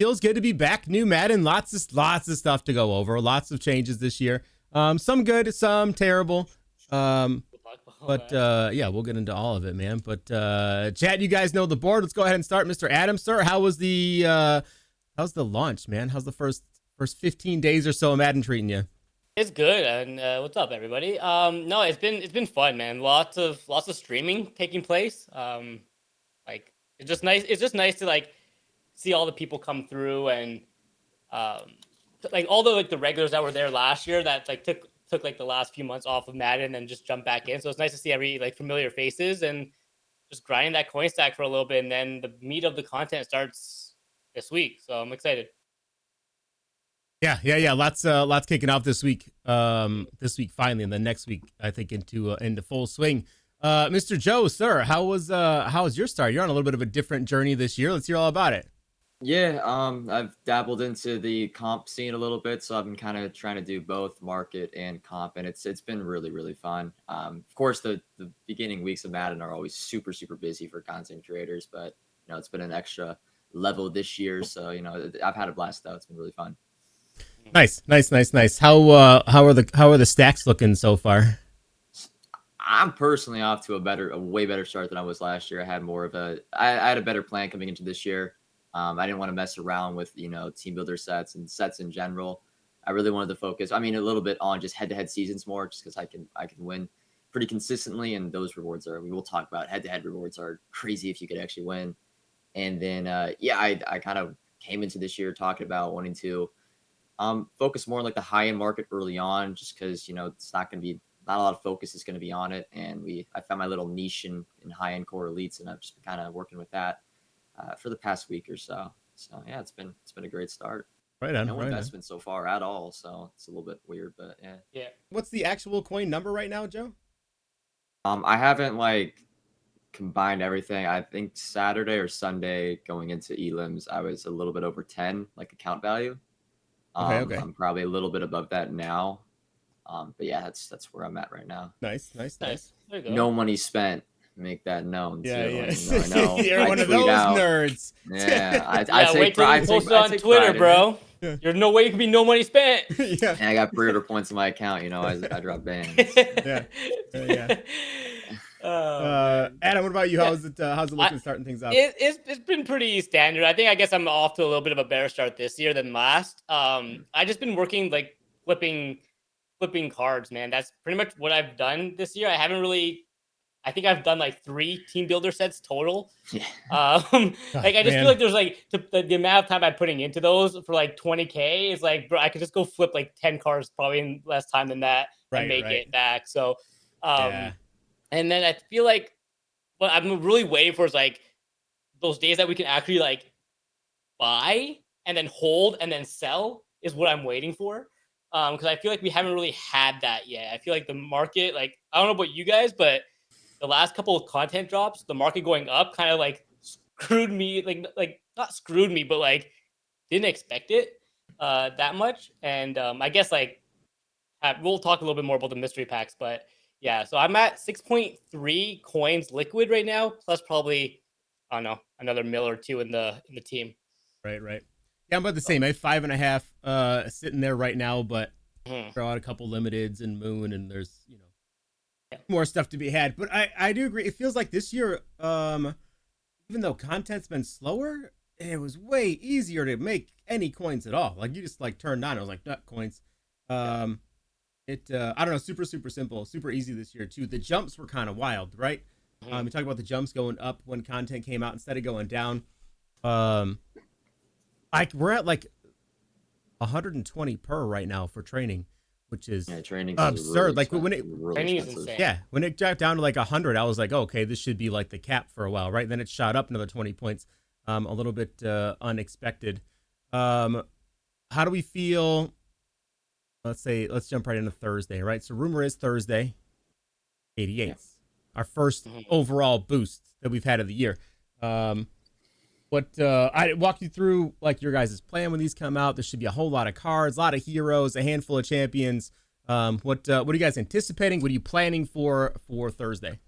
Feels good to be back. New Madden, lots of stuff to go over. Lots of changes this year. Some good, some terrible. Yeah, we'll get into all of it, man. But chat, you guys know the board. Let's go ahead and start. Mr. Adam, sir, how's the launch, man? How's the first 15 days or so of Madden treating you? It's good, and what's up, everybody? No, it's been fun, man. Lots of streaming taking place. Like it's just nice. It's just nice to like see all the people come through and like all the regulars that were there last year that like took like the last few months off of Madden and just jump back in. So it's nice to see every like familiar faces and just grinding that coin stack for a little bit, and then the meat of the content starts this week. So I'm excited. Yeah. Lots kicking off this week. This week finally, and then next week I think into full swing. Mr. Joe, sir, how was your start? You're on a little bit of a different journey this year. Let's hear all about it. Yeah, I've dabbled into the comp scene a little bit, so I've been kind of trying to do both market and comp, and it's been really fun. Of course, the beginning weeks of Madden are always super busy for content creators, but it's been an extra level this year, so I've had a blast though. It's been really fun. Nice. How are the stacks looking so far? I'm personally off to a way better start than I was last year. I had I had a better plan coming into this year. I didn't want to mess around with, team builder sets and sets in general. I really wanted to focus, a little bit on just head-to-head seasons more, just because I can win pretty consistently. And those rewards we will talk about head-to-head rewards are crazy if you could actually win. And then, I kind of came into this year talking about wanting to focus more on like the high-end market early on, just because, it's not a lot of focus is going to be on it. And I found my little niche in high-end core elites, and I've just been kind of working with that for the past week or so. So yeah, it's been a great start. Right on. No investment so far at all, so it's a little bit weird, but yeah. Yeah. What's the actual coin number right now, Joe? I haven't like combined everything. I think Saturday or Sunday going into elims, I was a little bit over 10, like account value. Okay. I'm probably a little bit above that now. But yeah, that's where I'm at right now. Nice. There you go. No money spent. Make that known. Yeah. I know. You're one of those nerds. Yeah, Wait till you post it on Twitter, bro. Yeah. There's no way you can be no money spent. Yeah. And I got pre-order points in my account. I drop bands. Yeah. Adam, what about you? How's it looking starting things up? It's been pretty standard. I guess I'm off to a little bit of a better start this year than last. I just been working like flipping cards, man. That's pretty much what I've done this year. I think I've done like 3 team builder sets total. Yeah. Like I just feel like there's like the amount of time I'm putting into those for like 20K is like, bro, I could just go flip like 10 cards probably in less time than that and make it back. So, and then I feel like what I'm really waiting for is like those days that we can actually like buy and then hold and then sell is what I'm waiting for. Because I feel like we haven't really had that yet. I feel like the market, like, I don't know about you guys, but the last couple of content drops, the market going up kind of like screwed me, like not screwed me, but like didn't expect it that much. And I guess like we'll talk a little bit more about the mystery packs, but yeah, so I'm at 6.3 coins liquid right now, plus probably, I don't know, another mil or two in the team. Right. Yeah, I'm about the same. I have 5.5 sitting there right now, but throw out a couple limiteds and moon, and there's more stuff to be had. But I do agree. It feels like this year, even though content's been slower, it was way easier to make any coins at all. Like you just like turned on, it was like nut coins. I don't know, super simple, super easy this year too. The jumps were kind of wild, right? We talked about the jumps going up when content came out instead of going down. We're at like 120 per right now for training, which is training absurd. Like when it training is insane. Yeah, when it dropped down to like 100, I was like, oh, okay, this should be like the cap for a while, right? Then it shot up another 20 points, a little bit unexpected. How do we feel? Let's jump right into Thursday, right? So rumor is Thursday, 88, our first overall boost that we've had of the year. I walked you through like your guys' plan when these come out. There should be a whole lot of cards, a lot of heroes, a handful of champions. What are you guys anticipating? What are you planning for Thursday?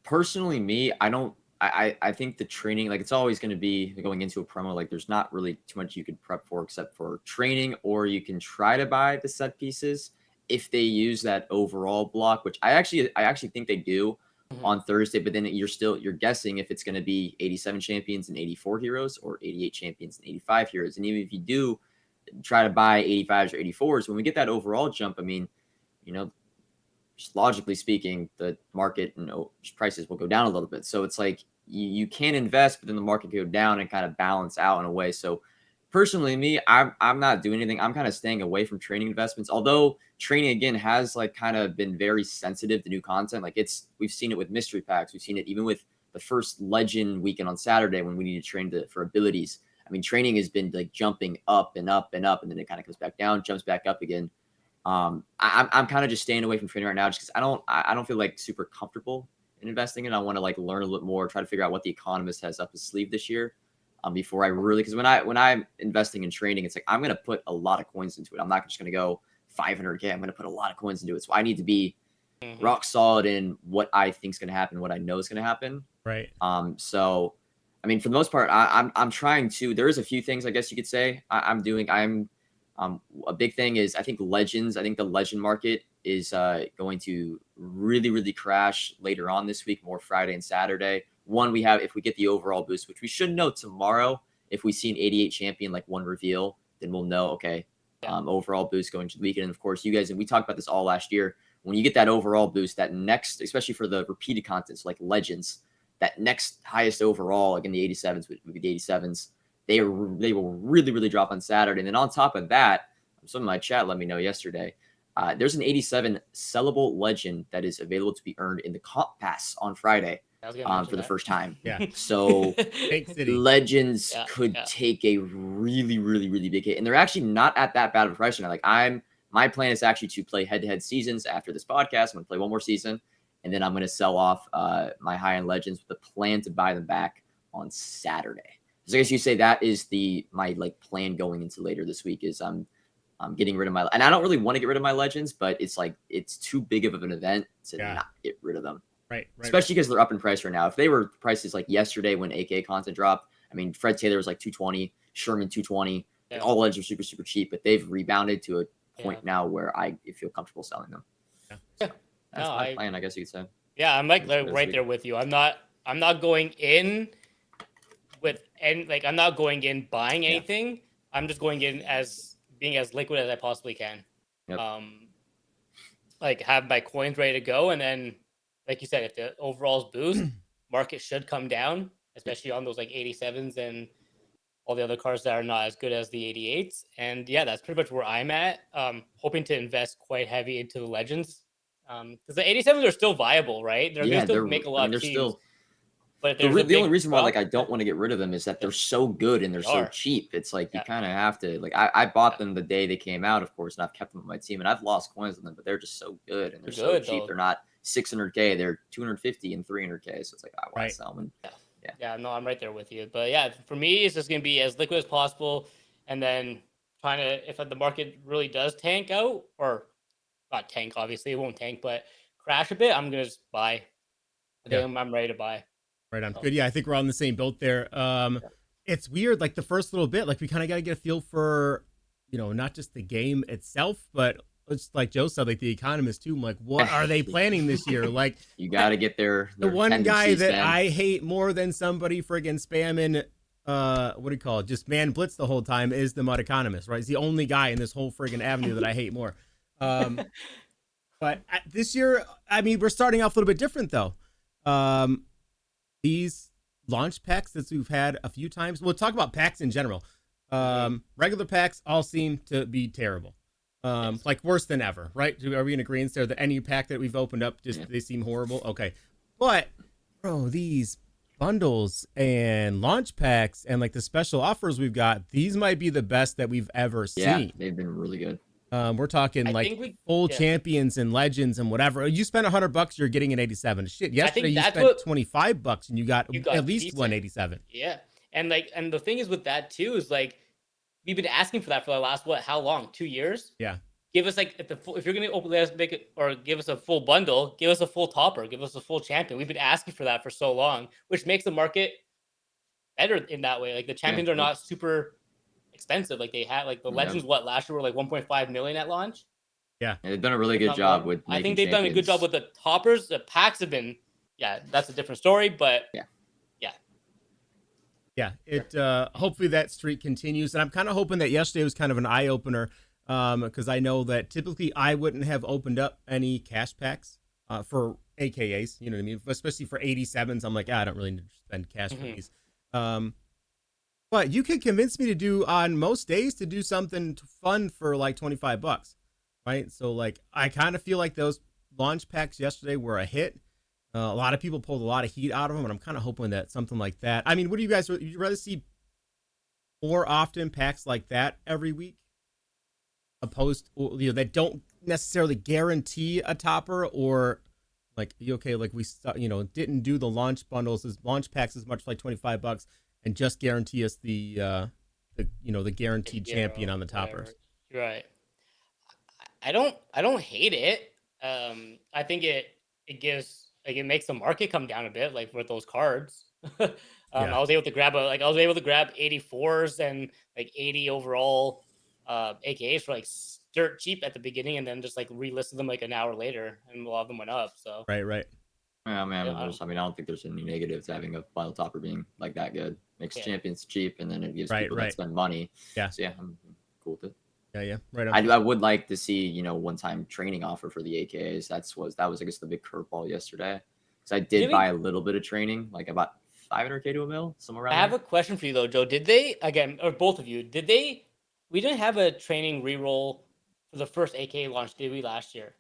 Personally, me, I don't I think the training, like it's always going to be going into a promo, like there's not really too much you could prep for except for training, or you can try to buy the set pieces if they use that overall block, which I actually think they do on Thursday, but then you're guessing if it's going to be 87 champions and 84 heroes or 88 champions and 85 heroes. And even if you do try to buy 85s or 84s, when we get that overall jump, I mean, just logically speaking, the market and prices will go down a little bit. So it's like you can invest, but then the market could go down and kind of balance out in a way. So personally, me, I'm not doing anything. I'm kind of staying away from training investments. Although training again has like kind of been very sensitive to new content. Like we've seen it with mystery packs. We've seen it even with the first legend weekend on Saturday when we need to train for abilities. I mean, training has been like jumping up and up and up, and then it kind of comes back down, jumps back up again. I'm kind of just staying away from trading right now, just because I don't feel like super comfortable in investing in. I want to like learn a little more, try to figure out what the economist has up his sleeve this year, before I really, because when I'm investing in trading, it's like I'm gonna put a lot of coins into it. I'm not just gonna go 500K. I'm gonna put a lot of coins into it. So I need to be rock solid in what I think is gonna happen, what I know is gonna happen. Right. So I mean, for the most part, I'm trying to. There is a few things I guess you could say I'm doing. A big thing is I think legends. I think the legend market is going to really, really crash later on this week, more Friday and Saturday. One, if we get the overall boost, which we should know tomorrow, if we see an 88 champion, like one reveal, then we'll know, okay, overall boost going to the weekend. And of course, you guys, and we talked about this all last year, when you get that overall boost, that next, especially for the repeated contents like legends, that next highest overall, like in the 87s, would be the 87s. They will really, really drop on Saturday. And then on top of that, some of my chat let me know yesterday, there's an 87 sellable legend that is available to be earned in the comp pass on Friday for the first time. Yeah. So legends could take a really, really, really big hit. And they're actually not at that bad of a price now. Like my plan is actually to play head-to-head seasons after this podcast. I'm going to play one more season, and then I'm going to sell off my high-end legends with the plan to buy them back on Saturday. So I guess you say that is my like plan going into later this week is I'm getting rid of and I don't really want to get rid of my legends, but it's like it's too big of an event to not get rid of them. Right. Especially because they're up in price right now. If they were prices like yesterday when AK content dropped, I mean, Fred Taylor was like 220, Sherman 220, and all legends are super, super cheap, but they've rebounded to a point now where I feel comfortable selling them. So that's my plan, I guess you could say. Yeah, I'm like right there with you. I'm not going in I'm not going in buying anything. Yeah. I'm just going in as being as liquid as I possibly can. Yep. Like have my coins ready to go, and then like you said, if the overalls boost, market should come down, especially on those like 87s and all the other cars that are not as good as the 88s. And yeah, that's pretty much where I'm at. Hoping to invest quite heavy into the legends. Because the 87s are still viable, right? They're going to still make a lot of teams. Still, but the only reason why like I don't want to get rid of them is that they're so good and they're so cheap. It's like you kind of have to like I bought them the day they came out, of course, and I've kept them on my team, and I've lost coins on them, but they're just so good and they're so cheap. Though. They're not 600K, they're 250 and 300K. So it's like I want to sell them. Yeah, no, I'm right there with you. But yeah, for me, it's just gonna be as liquid as possible, and then trying to if the market really does tank out or not tank, obviously it won't tank, but crash a bit, I'm gonna just buy. I'm ready to buy. Right on. Good. Yeah, I think we're on the same boat there. It's weird, like the first little bit, like we kind of got to get a feel for, not just the game itself, but it's like Joe said, like the economists too. I'm like, what are they planning this year? Like you got to get their the one guy that I hate more than somebody friggin' spamming, what do you call it? Just man blitz the whole time is the mud economist, right? He's the only guy in this whole friggin' avenue that I hate more. But this year, I mean, we're starting off a little bit different though. These launch packs that we've had a few times, we'll talk about packs in general. Regular packs all seem to be terrible. Like worse than ever, right? Are we in agreement there that any pack that we've opened up, they seem horrible? Okay. But bro, these bundles and launch packs and like the special offers we've got, these might be the best that we've ever seen. Yeah, they've been really good. We're talking full champions and legends and whatever. You spend $100, you're getting an 87. Shit, yesterday you spent $25 and you got at least 187. Yeah, and the thing is with that too is like we've been asking for that for the last how long? 2 years? Yeah. give us like if you're gonna open, let us make it or give us a full bundle, give us a full topper, give us a full champion. We've been asking for that for so long, which makes the market better in that way. Like the champions are not super expensive. Like they had like the legends. What last year were like 1.5 million at launch. Yeah, and they've done a really good job with. I think they've done a good job with the toppers. The packs have been, that's a different story. But it hopefully that streak continues, and I'm kind of hoping that yesterday was kind of an eye opener, because I know that typically I wouldn't have opened up any cash packs for AKAs. You know what I mean? Especially for 87s, I'm like, I don't really need to spend cash for these. But you could convince me to do on most days to do something fun for like $25, right? So like I kind of feel like those launch packs yesterday were a hit. A lot of people pulled a lot of heat out of them, and I'm kind of hoping that something like that. I mean, what do you guys? Would you rather see more often packs like that every week, opposed to, that don't necessarily guarantee a topper, or like like we didn't do the launch bundles as launch packs as much, like $25, and just guarantee us the guaranteed champion on the toppers. Right. I don't hate it. I think it gives. Like it makes the market come down a bit, like with those cards. I was able to grab 84s and like 80 overall AKAs for like dirt cheap at the beginning, and then just like relisted them like an hour later, and a lot of them went up. So right. Yeah, man. I don't think there's any negatives to having a final topper being like that good. Makes champions cheap, and then it gives people that spend money. Yeah. So I'm cool with it. Yeah, right on. I would like to see, one-time training offer for the AKAs. That was I guess the big curveball yesterday, because I did buy a little bit of training, like about 500K to a mil, somewhere around. I have a question for you though, Joe. Did they or both of you? We didn't have a training reroll for the first AKA launch, did we, last year?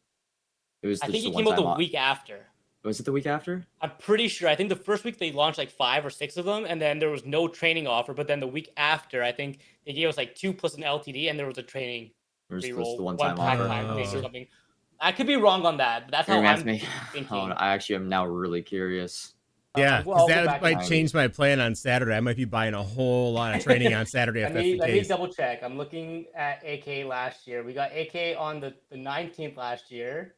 I think it came out the week after. Was it the week after? I'm pretty sure. I think the first week they launched like 5 or 6 of them, and then there was no training offer. But then the week after, I think they gave us like 2 plus an LTD, and there was a training reroll, the one-time offer or something. I could be wrong on that, but that's how I'm thinking. I actually am now really curious. Yeah, because that might change my plan on Saturday. I might be buying a whole lot of training on Saturday. Let me double check. I'm looking at AK last year. We got AK on the 19th last year,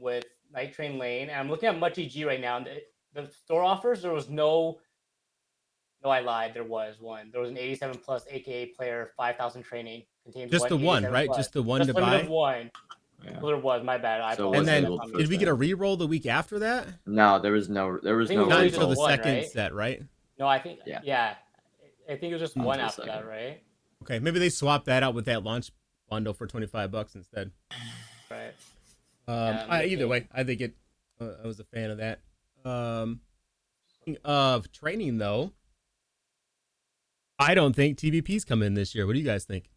with Night Train Lane, and I'm looking at Much EG right now. The store offers, there was no, I lied. There was one. There was an 87 plus AKA player 5,000 training. Contains just the one, right? Plus. Just the one just to buy. One. Yeah. Well, there was. My bad. And then did we get a reroll the week after that? No, there was no. Not until the second set, right? No, I think. Yeah. I think it was just one after that, right? Okay, maybe they swapped that out with that launch bundle for $25 instead. Right. Either way, I think it. I was a fan of that. Of training though, I don't think TVPs come in this year. What do you guys think?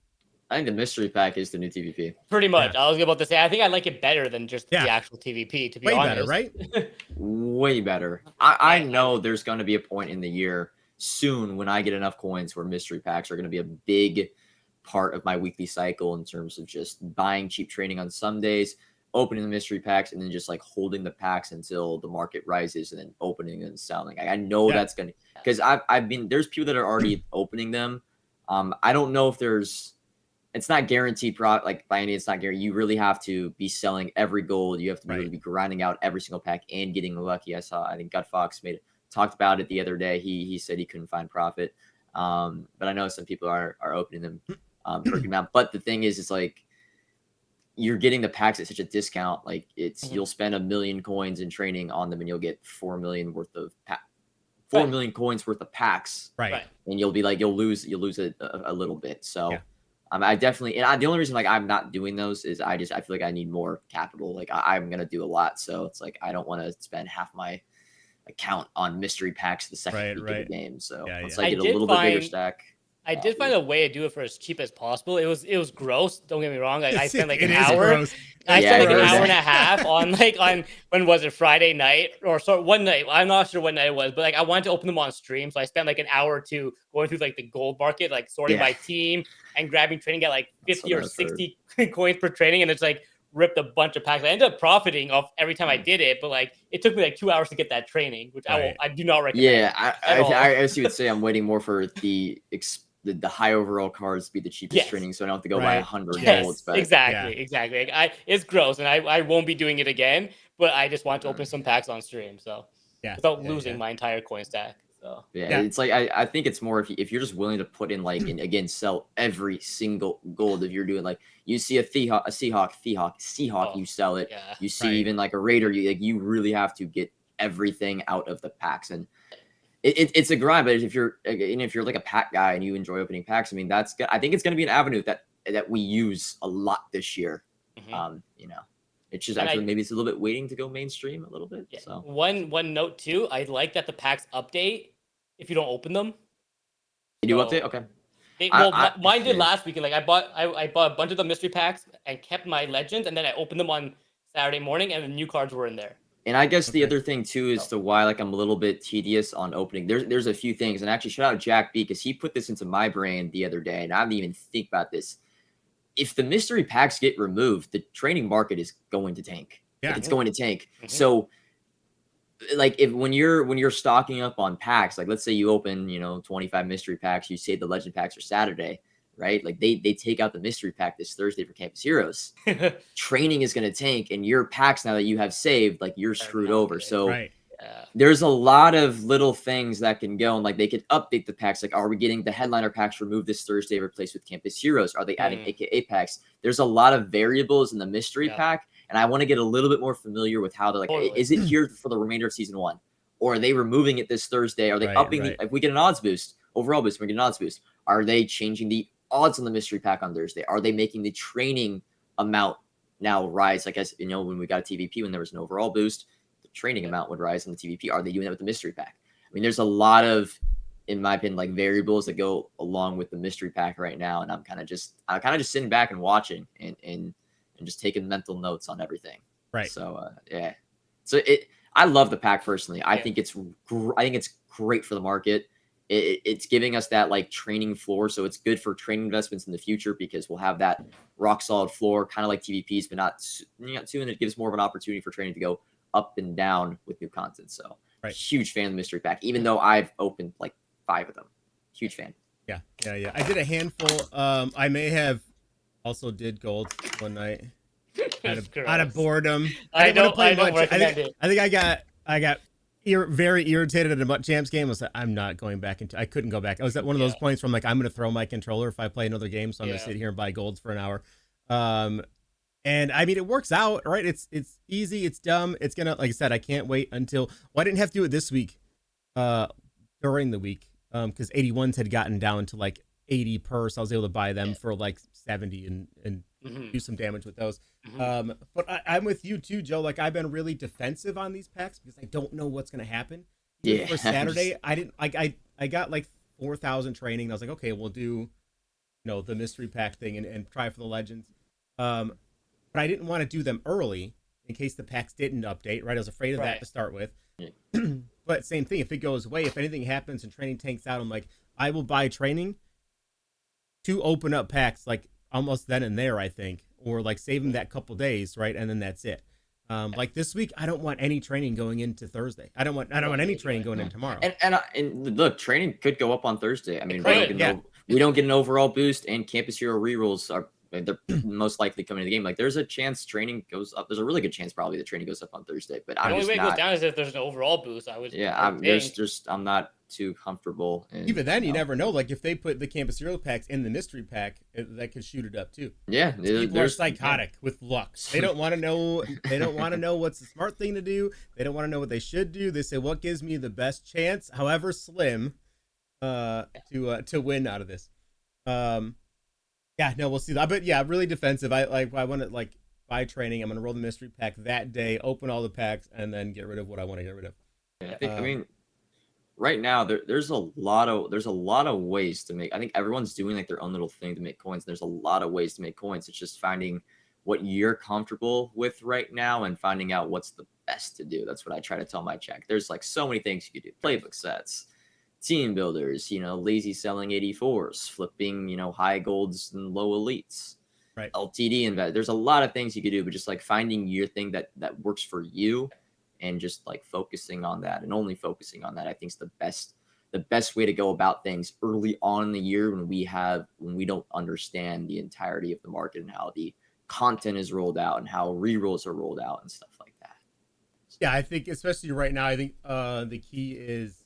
I think the mystery pack is the new TVP. Pretty much. Yeah. I was about to say, I think I like it better than just the actual TVP, to be honest. Way better, right? Way better. I know there's going to be a point in the year soon when I get enough coins where mystery packs are going to be a big part of my weekly cycle, in terms of just buying cheap training on some days, opening the mystery packs, and then just like holding the packs until the market rises, and then opening and selling. I know that's going to, because there's people that are already opening them. I don't know if it's not guaranteed like by any, it's not guaranteed. You really have to be selling every gold. You have to really be grinding out every single pack and getting lucky. I think Gut Fox talked about it the other day. He said he couldn't find profit. But I know some people are opening them, breaking them out. But the thing is, it's like, you're getting the packs at such a discount. Like you'll spend 1 million coins in training on them, and you'll get 4 million worth of 4 million coins worth of packs. Right. And you'll be like, you'll lose it a little bit. So I definitely, and the only reason like I'm not doing those is I feel like I need more capital. Like I'm going to do a lot. So it's like, I don't want to spend half my account on mystery packs the second week of the game. So once I get a little bit bigger stack. I did find a way to do it for as cheap as possible. It was gross. Don't get me wrong. Like I spent like an hour. I spent like an hour and a half on when was it, Friday night or one night. I'm not sure what night it was, but like I wanted to open them on stream, so I spent like an hour or two going through like the gold market, like sorting by team and grabbing training at like 50 or 60 coins per training, and it's like ripped a bunch of packs. I ended up profiting off every time I did it, but like it took me like 2 hours to get that training, which I do not recommend. Yeah, I see what you would say. I'm waiting more for the the high overall cards be the cheapest training, so I don't have to go buy 100 golds. But exactly. It's gross, and I won't be doing it again. But I just want to open some packs on stream, so without losing my entire coin stack. So it's like I think it's more if you're just willing to put in like and again sell every single gold. If you're doing like you see a Seahawk, you sell it. You see even like a Raider, you really have to get everything out of the packs, and it's a grind. But if you're like a pack guy and you enjoy opening packs, I mean that's good. I think it's going to be an avenue that we use a lot this year. It's just I feel maybe it's a little bit waiting to go mainstream a little bit. So one note too, I like that the packs update if you don't open them. You do update, okay. Mine did last weekend. Like I bought a bunch of the mystery packs and kept my legends, and then I opened them on Saturday morning, and the new cards were in there. And I guess the other thing too is to why like I'm a little bit tedious on opening. There's a few things, and actually shout out Jack B because he put this into my brain the other day, and I didn't even think about this. If the mystery packs get removed, the training market is going to tank. It's going to tank. So like when you're stocking up on packs, like let's say you open 25 mystery packs, you save the legend packs for Saturday, right? Like they take out the mystery pack this Thursday for Campus Heroes. Training is going to tank, and your packs now that you have saved, like you're screwed over. So there's a lot of little things that can go, and like they could update the packs. Like, are we getting the headliner packs removed this Thursday, replaced with Campus Heroes? Are they adding AKA packs? There's a lot of variables in the mystery pack, and I want to get a little bit more familiar with how they're like, is it here for the remainder of season 1? Or are they removing it this Thursday? Are they upping if we get an odds boost, overall boost, we get an odds boost. Are they changing the odds on the mystery pack on Thursday? Are they making the training amount now rise? Like as when we got a TVP, when there was an overall boost, the training amount would rise on the TVP. Are they doing that with the mystery pack? I mean, there's a lot of, in my opinion, like variables that go along with the mystery pack right now, and I'm kind of just sitting back and watching and just taking mental notes on everything. Right. So so I love the pack personally. I think it's great for the market. It's giving us that like training floor, so it's good for training investments in the future because we'll have that rock solid floor, kind of like TVPs, but not too, and it gives more of an opportunity for training to go up and down with new content. So huge fan of the mystery pack, even though I've opened like 5 of them. Huge fan. Yeah. I did a handful. I may have also did gold one night out of boredom. I don't play much. I think I got very irritated at a Mutt Champs game. I was like, I'm not going back into. I couldn't go back. I was at one of those points where I'm like, I'm going to throw my controller if I play another game. So I'm going to sit here and buy golds for an hour. And I mean, it works out, right? It's easy. It's dumb. It's gonna, like I said, I can't wait until. Well, I didn't have to do it this week, during the week, because 81s had gotten down to like 80 per, so I was able to buy them for like 70 and do some damage with those. But I'm with you too, Joe. Like I've been really defensive on these packs because I don't know what's gonna happen. For Saturday, I didn't like I got like 4,000 training. And I was like, okay, we'll do, the mystery pack thing and try for the legends. But I didn't want to do them early in case the packs didn't update. Right, I was afraid of that to start with. But same thing, if it goes away, if anything happens and training tanks out, I'm like, I will buy training to open up packs like almost then and there, I think, or like save them that couple days, right, and then that's it. Like this week, I don't want any training going into Thursday. I don't want any training going in tomorrow. And look, training could go up on Thursday. I mean, we don't get an overall boost, and Campus Hero rerolls they're most likely coming to the game. Like there's a chance training goes up. There's a really good chance probably the training goes up on Thursday. But the only way it goes down is if there's an overall boost. I'm not too comfortable. Even then, you never know. Like if they put the Campus Hero packs in the mystery pack, that could shoot it up too. Yeah, people are psychotic with luck. They don't want to know. They don't want to know what's the smart thing to do. They don't want to know what they should do. They say, what gives me the best chance, however slim, to win out of this. Yeah, no, we'll see that. But yeah, really defensive. I want to buy training. I'm gonna roll the mystery pack that day, open all the packs, and then get rid of what I want to get rid of. I mean, right now there's a lot of ways to make. I think everyone's doing like their own little thing to make coins. There's a lot of ways to make coins. It's just finding what you're comfortable with right now and finding out what's the best to do. That's what I try to tell my check. There's like so many things you could do. Playbook sets, team builders, lazy selling 84s, flipping, high golds and low elites, right? LTD invest. There's a lot of things you could do, but just like finding your thing that works for you and just like focusing on that and only focusing on that, I think is the the best way to go about things early on in the year when we don't understand the entirety of the market and how the content is rolled out and how rerolls are rolled out and stuff like that. Yeah, I think especially right now, I think the key is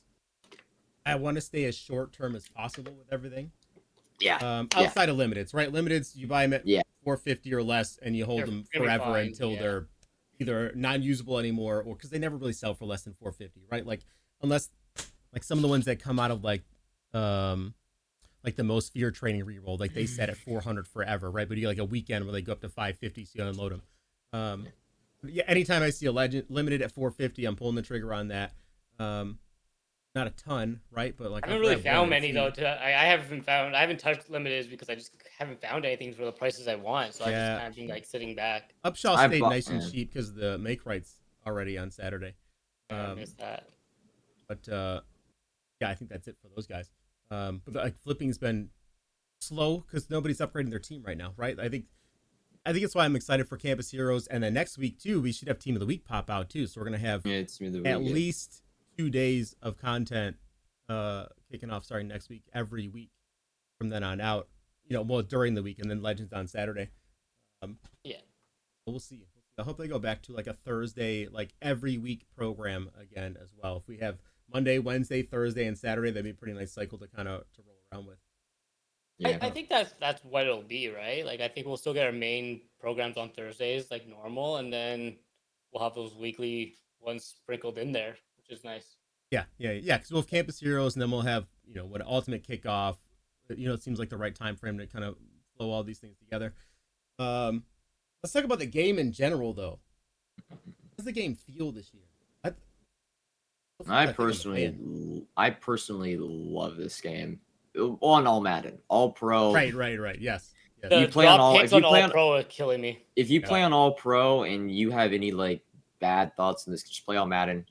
I want to stay as short term as possible with everything. Yeah. Outside of limiteds, right? Limiteds, you buy them at 450 or less, and you hold them forever until they're either non-usable anymore, or because they never really sell for less than 450, right? Like unless like some of the ones that come out of like the most fear training reroll, like they set at 400 forever, right? But you get like a weekend where they go up to 550, so you unload them. Yeah, anytime I see a legend limited at 450, I'm pulling the trigger on that. Not a ton, right? But like I haven't really found many though. I haven't touched limiteds because I just haven't found anything for the prices I want. So I just kind of been like sitting back. Upshaw stayed nice and cheap because the make rights already on Saturday. I missed that. But yeah, I think that's it for those guys. But like flipping's been slow because nobody's upgrading their team right now, right? I think that's why I'm excited for Campus Heroes, and then next week too, we should have Team of the Week pop out too. So we're gonna have at least 2 days of content kicking off starting next week, every week from then on out. Well, during the week, and then Legends on Saturday. We'll see. I hope they go back to like a Thursday, like every week program again as well. If we have Monday, Wednesday, Thursday, and Saturday, that'd be a pretty nice cycle to roll around with. Yeah. I think that's what it'll be, right? Like I think we'll still get our main programs on Thursdays like normal, and then we'll have those weekly ones sprinkled in there, which is nice. Yeah. Because we'll have Campus Heroes, and then we'll have what Ultimate Kickoff. It seems like the right time frame to kind of flow all these things together. Let's talk about the game in general, though. How does the game feel this year? I personally love this game. On all Madden, all pro. Right. Yes. The drop picks on all pro are killing me. If you play on all pro and you have any like bad thoughts in this, just play on Madden.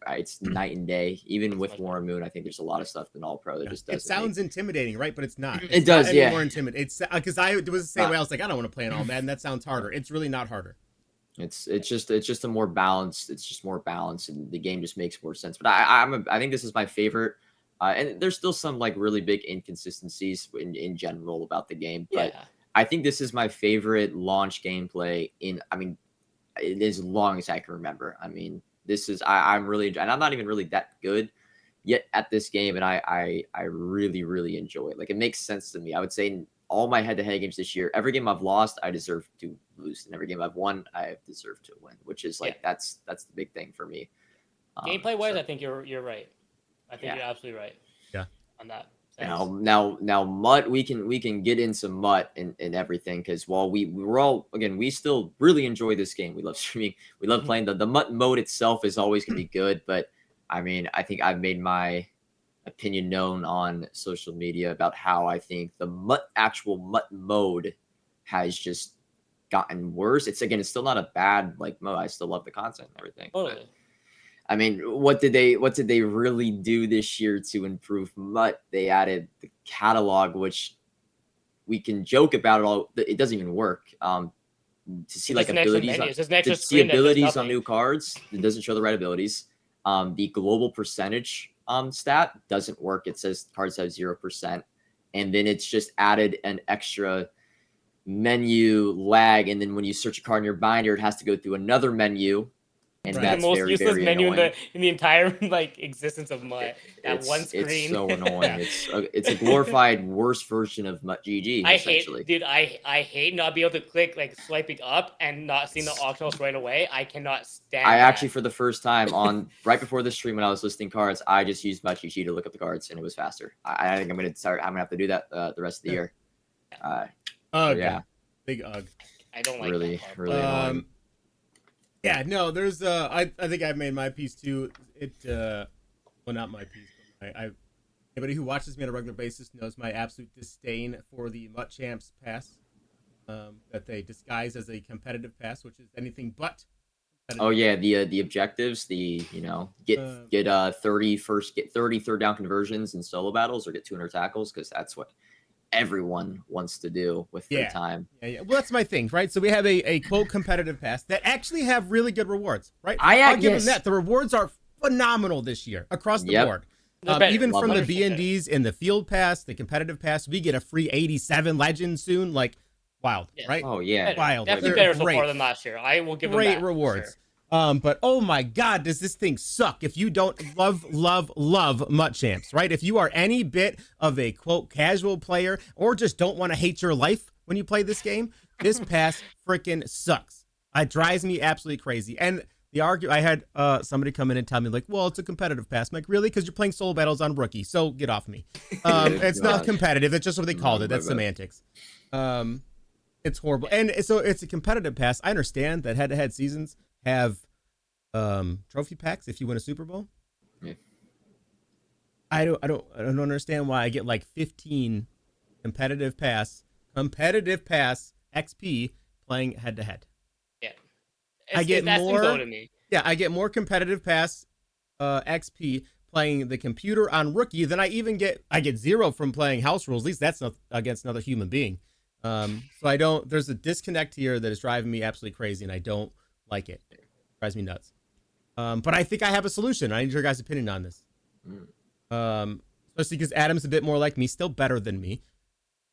It's night and day. Even with Warren Moon, I think there's a lot of stuff in all pro that just doesn't. It sounds intimidating, right? But it's not. It does, yeah. More intimidating. It's because I was the same way. I was like, I don't want to play on all Madden. That sounds harder. It's really not harder. It's just a more balanced. It's just more balanced, and the game just makes more sense. But I think this is my favorite. And there's still some like really big inconsistencies in general about the game, but I think this is my favorite launch gameplay as long as I can remember. I mean, this is I'm really, and I'm not even really that good yet at this game, and I really really enjoy it. Like it makes sense to me. I would say in all my head-to-head games this year, every game I've lost, I deserve to lose, and every game I've won, I deserve to win, which is like that's the big thing for me. Gameplay wise, I think you're right. I think you're absolutely right. Yeah. On that. Now, Mutt, we can get into Mutt and everything, because while we still really enjoy this game. We love streaming. We love playing the Mutt mode itself is always going to be good. But I mean, I think I've made my opinion known on social media about how I think the actual Mutt mode has just gotten worse. It's still not a bad like mode. I still love the content and everything. Totally. But, I mean, what did they really do this year to improve Mutt? They added the catalog, which we can joke about it all. It doesn't even work. To see like abilities, on new cards, it doesn't show the right abilities. The global percentage stat doesn't work. It says cards have 0%, and then it's just added an extra menu lag. And then when you search a card in your binder, it has to go through another menu. And that's the most useless menu in the entire like existence of Mutt. That one screen. It's so annoying. It's a glorified worse version of Mutt GG. I hate not being able to click like swiping up and not seeing the optionals right away. I cannot stand. Actually, for the first time right before the stream when I was listing cards, I just used Mutt GG to look up the cards, and it was faster. I think I'm gonna have to do that the rest of the year. Big UG. I don't like really that really annoying. Yeah, no, there's I think I've made my piece too. Well, not my piece, but anybody who watches me on a regular basis knows my absolute disdain for the Mutt Champs pass that they disguise as a competitive pass, which is anything but competitive. Oh yeah, the objectives, get 30 third down conversions in solo battles, or get 200 tackles, because that's what everyone wants to do with their time. Yeah. Well, that's my thing, right? So we have a quote competitive pass that actually have really good rewards, right? I'll give them that. The rewards are phenomenal this year across the board. Even from the B&Ds and the field pass, the competitive pass, we get a free 87 legend soon. Like, wild, right? Oh yeah, wild. Definitely better so far than last year. I will give them that. Great rewards. Sure. But oh my God, does this thing suck if you don't love MUT Champs, right? If you are any bit of a quote casual player or just don't want to hate your life when you play this game, this pass freaking sucks. It drives me absolutely crazy. And I had somebody come in and tell me like, well, it's a competitive pass. I'm like, really? Because you're playing solo battles on rookie, so get off me. It's not competitive. That's just what they called it. That's semantics. It's horrible. And so it's a competitive pass. I understand that head-to-head seasons have trophy packs if you win a Super Bowl. Yeah. I don't understand why I get like 15 competitive pass XP playing head-to-head. Yeah. I get more. Yeah, I get more competitive pass XP playing the computer on rookie than I get 0 from playing house rules. At least that's not against another human being. So there's a disconnect here that is driving me absolutely crazy, and I don't like it. It drives me nuts. But I think I have a solution. I need your guys' opinion on this. Especially because Adam's a bit more like me, still better than me.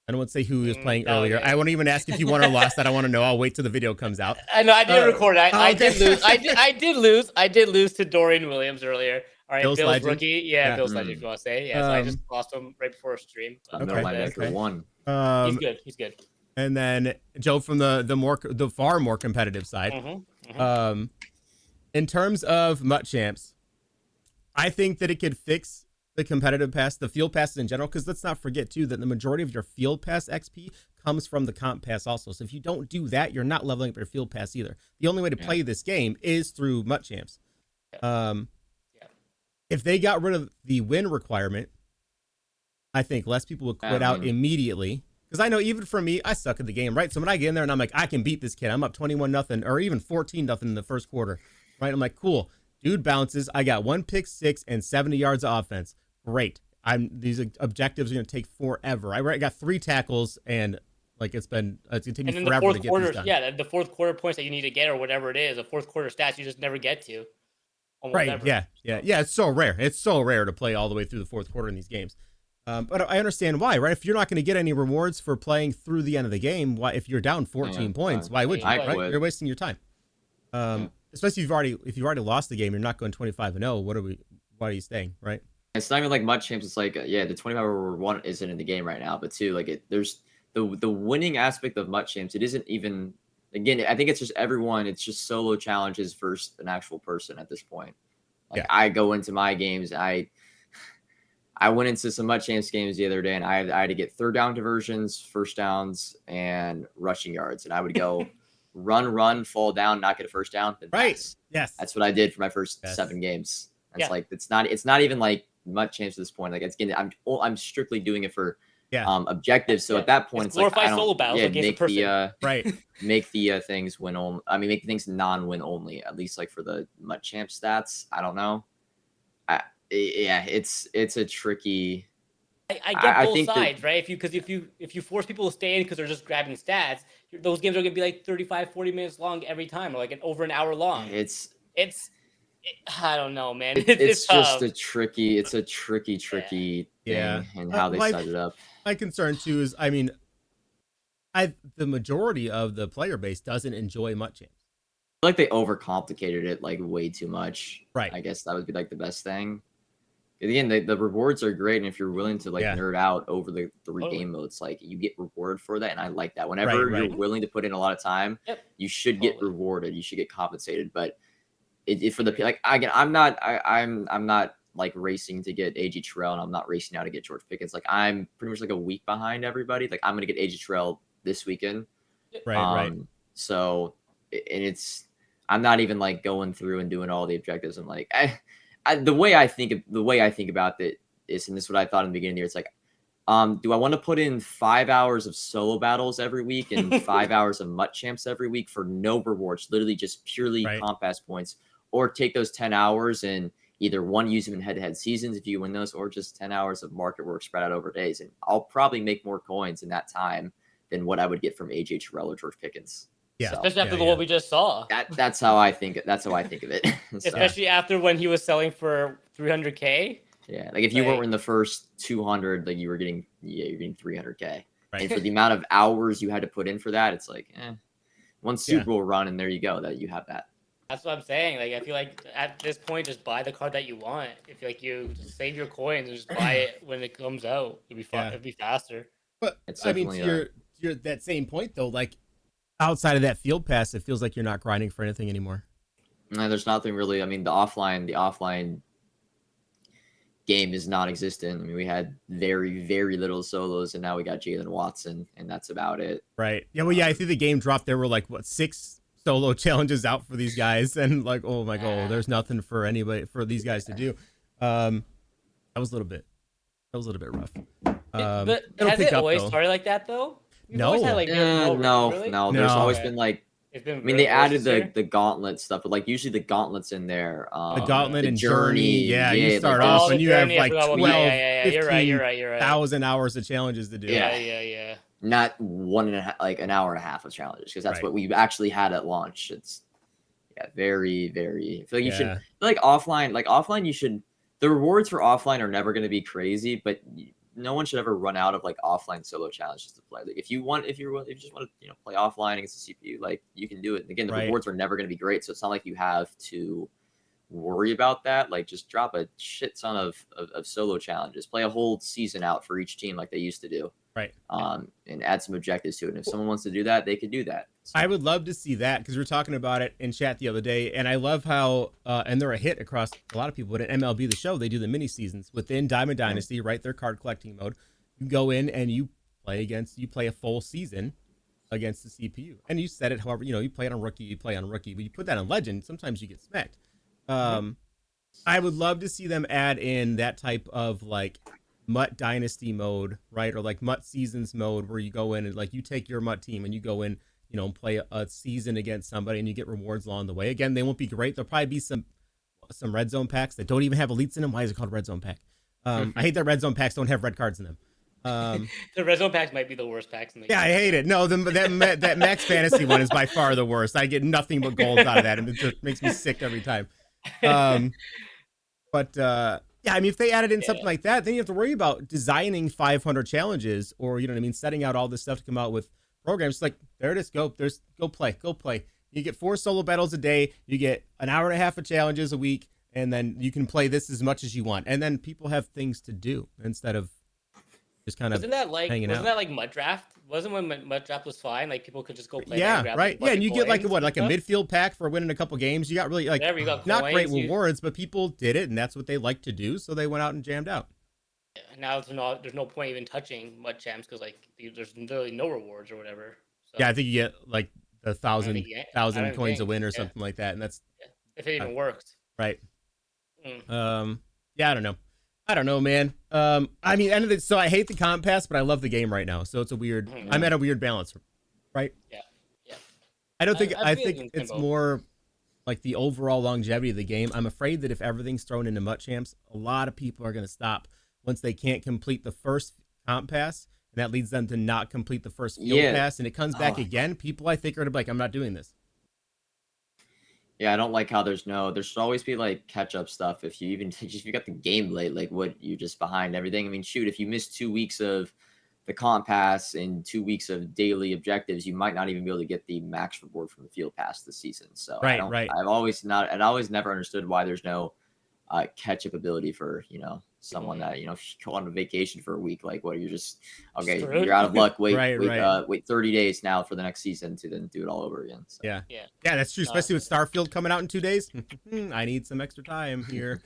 I don't want to say who he was playing earlier. Yeah. I won't even ask if you won or lost. That I want to know. I'll wait till the video comes out. I know I did record it. I did lose. I did lose to Dorian Williams earlier. All right, Bill's rookie. Yeah, Bill's legend, if you want to say. Yeah, so I just lost him right before a stream. Okay. Won. He's good. And then Joe from the far more competitive side. In terms of MUT Champs, I think that it could fix the competitive pass, the field passes in general, because let's not forget too that the majority of your field pass XP comes from the comp pass also. So if you don't do that, you're not leveling up your field pass either. The only way to play this game is through MUT Champs. If they got rid of the win requirement, I think less people would quit out immediately. Because I know even for me, I suck at the game, right? So when I get in there and I'm like, I can beat this kid. I'm up 21-0 or even 14-0 in the first quarter, right? I'm like, cool. Dude bounces. I got 1 pick 6 and 70 yards of offense. Great. These objectives are going to take forever. I got 3 tackles and like it's going to take me forever to get these done. Yeah, the fourth quarter points that you need to get or whatever it is, the fourth quarter stats you just never get to. Right. Never. Yeah. It's so rare. It's so rare to play all the way through the fourth quarter in these games. But I understand why, right? If you're not going to get any rewards for playing through the end of the game, why if you're down 14 points, why would you? Right? You're wasting your time. Especially if you've already lost the game, you're not going 25-0. Why are you staying, right? It's not even like MUT Champs. It's like the 25-1 isn't in the game right now, but too like there's the winning aspect of MUT Champs. It isn't even. Again, I think it's just everyone. It's just solo challenges versus an actual person at this point. Like I go into my games, I went into some MUT Champs games the other day, and I had to get third down conversions, first downs, and rushing yards. And I would go run, fall down, not get a first down. Right. Pass. Yes. That's what I did for my first 7 games. It's like it's not even like MUT Champs at this point. Like it's getting. I'm strictly doing it for objectives. So at that point, it's like I don't solo battles make the right. Make the things win only. I mean, make things non-win only. At least like for the MUT Champs stats. I don't know. It's a tricky. I get both sides, right? If you force people to stay in because they're just grabbing stats, those games are gonna be like 35-40 minutes long every time, or like over an hour long. It's I don't know, man. It's just a tricky thing and how they set it up. My concern too is, I mean, the majority of the player base doesn't enjoy MUT Champs. I feel like they overcomplicated it like way too much. Right. I guess that would be like the best thing. Again, the rewards are great, and if you're willing to like nerd out over the 3 game modes, like you get rewarded for that, and I like that. Whenever you're willing to put in a lot of time, you should get rewarded. You should get compensated. But for the like again, I'm not like racing to get AJ Terrell, and I'm not racing now to get George Pickens. Like I'm pretty much like a week behind everybody. Like I'm gonna get AJ Terrell this weekend. Right. So I'm not even like going through and doing all the objectives. I'm like the way I think about it is, and this is what I thought in the beginning of the year. It's like, do I want to put in 5 hours of solo battles every week and 5 hours of MUT Champs every week for no rewards, literally just purely comp pass points, or take those 10 hours and either use them in head-to-head seasons if you win those, or just 10 hours of market work spread out over days, and I'll probably make more coins in that time than what I would get from AJ Terrell or George Pickens. Yeah, especially after what we just saw. That's how I think. That's how I think of it. Especially after when he was selling for 300K. Yeah, like if you weren't in the first 200, like you're getting 300K. Right. And for the amount of hours you had to put in for that, it's like, one Super Bowl run and there you go, that you have that. That's what I'm saying. Like, I feel like at this point, just buy the card that you want. If like you just save your coins and just buy it when it comes out, it'd be fun. It'd be faster. But I mean, to your that same point though, like outside of that field pass, it feels like you're not grinding for anything anymore. No, there's nothing really. I mean, the offline game is non-existent. I mean, we had very, very little solos, and now we got Jalen Watson, and that's about it. Right. Yeah. Well, yeah. I think the game dropped. There were like 6 solo challenges out for these guys, and like, oh my god, there's nothing for anybody for these guys to do. That was a little bit rough. But has it always started like that though? No. Like, no. There's always been like. It's been. I mean, they added the gauntlet stuff, but like usually the gauntlet's in there. The gauntlet and journey. Yeah, you start off and you have like 12, 15,000 hours of challenges to do. Yeah. Not an hour and a half of challenges, because that's what we actually had at launch. It's very, very. I feel like you should like offline. You should. The rewards for offline are never going to be crazy, but no one should ever run out of like offline solo challenges to play. Like if you just want to play offline against the CPU, like you can do it. And again, the rewards are never going to be great, so it's not like you have to worry about that. Like just drop a shit ton of solo challenges, play a whole season out for each team like they used to do. Right. And add some objectives to it. And if someone wants to do that, they could do that. So. I would love to see that, because we were talking about it in chat the other day, and I love how and they're a hit across a lot of people. But at MLB The Show, they do the mini seasons within Diamond Dynasty, right? Their card collecting mode. You go in and you play a full season against the CPU, and you set it however you play it on rookie, but you put that on legend. Sometimes you get smacked. I would love to see them add in that type of like Mutt Dynasty mode, right? Or like Mutt Seasons mode, where you go in and like you take your Mutt team and you go in, and play a season against somebody and you get rewards along the way. Again, they won't be great. There'll probably be some red zone packs that don't even have elites in them. Why is it called red zone pack? I hate that red zone packs don't have red cards in them. The red zone packs might be the worst packs in the game. I hate it. No, that Max Fantasy one is by far the worst. I get nothing but golds out of that, and it just makes me sick every time. Yeah, I mean, if they added in something like that, then you have to worry about designing 500 challenges, or setting out all this stuff to come out with programs. Like, there it is. Go play. You get 4 solo battles a day. You get an hour and a half of challenges a week, and then you can play this as much as you want. And then people have things to do instead of just kind of hanging out. Wasn't that like Mud Draft? Wasn't when Mud Draft was fine? Like people could just go play. Yeah, right. Yeah, and you get like a midfield pack for winning a couple games. You got really like not great rewards, but people did it, and that's what they like to do. So they went out and jammed out. Now there's no point even touching Mud Champs, because like there's literally no rewards or whatever. So, yeah, I think you get like 1,000 coins a win or something like that, and that's if it even works. Right. Yeah, I don't know, man. I mean, so I hate the comp pass, but I love the game right now. So it's a weird. I'm at a weird balance, right? Yeah. I don't think. I think it's more like the overall longevity of the game. I'm afraid that if everything's thrown into Mutt Champs, a lot of people are going to stop once they can't complete the first comp pass, and that leads them to not complete the first field pass, and it comes back again. People, I think, are going to be like, I'm not doing this. Yeah, I don't like how there should always be like catch up stuff. If you got the game late, like what, you're just behind everything. I mean, shoot, if you miss 2 weeks of the comp pass and 2 weeks of daily objectives, you might not even be able to get the max reward from the field pass this season. So right. I've always never understood why there's no catch up ability for someone that go on a vacation for a week. Like, what, you're just you're out of luck. Wait 30 days now for the next season to then do it all over again. So. Yeah, that's true. Especially with Starfield coming out in 2 days. I need some extra time here.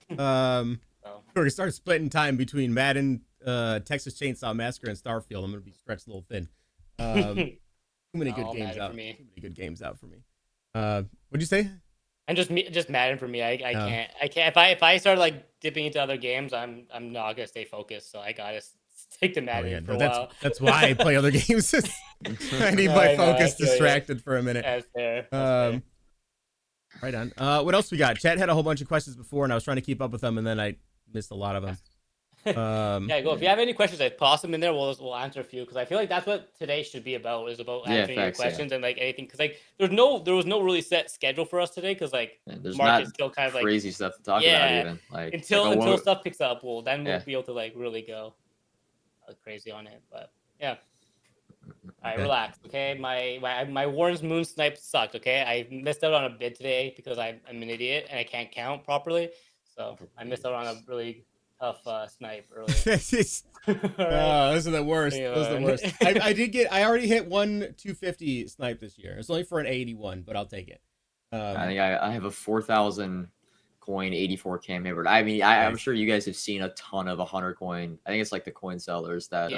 We're gonna start splitting time between Madden, Texas Chainsaw Massacre, and Starfield. I'm gonna be stretched a little thin. Too many good games out. Too many good games out for me. What'd you say? And just Madden for me. I can't. If I start like dipping into other games, I'm not gonna stay focused. So I gotta stick to Madden for a while. That's why I play other games. I need my focus distracted for a minute. That's fair. Right on. What else we got? Chat had a whole bunch of questions before, and I was trying to keep up with them, and then I missed a lot of them. Yeah, go. If you have any questions, like toss them in there. We'll answer a few because I feel like that's what today should be about. Is about answering your questions and like anything. Because like there was no really set schedule for us today because like there's market's not still kind of like crazy stuff to talk about even. Like until stuff picks up. Well, then we'll be able to like really go crazy on it. But yeah. All right, relax. Okay, my Warren's Moon snipe sucked. Okay, I missed out on a bid today because I'm an idiot and I can't count properly. So I missed out on a really tough snipe earlier. Those are the worst. Those are the worst. I already hit 250 snipe this year. It's only for an 81, but I'll take it. I think I have a 4,000 coin 84 cam Hayward. I mean, I'm sure you guys have seen a ton of 100 coin. I think it's like the coin sellers that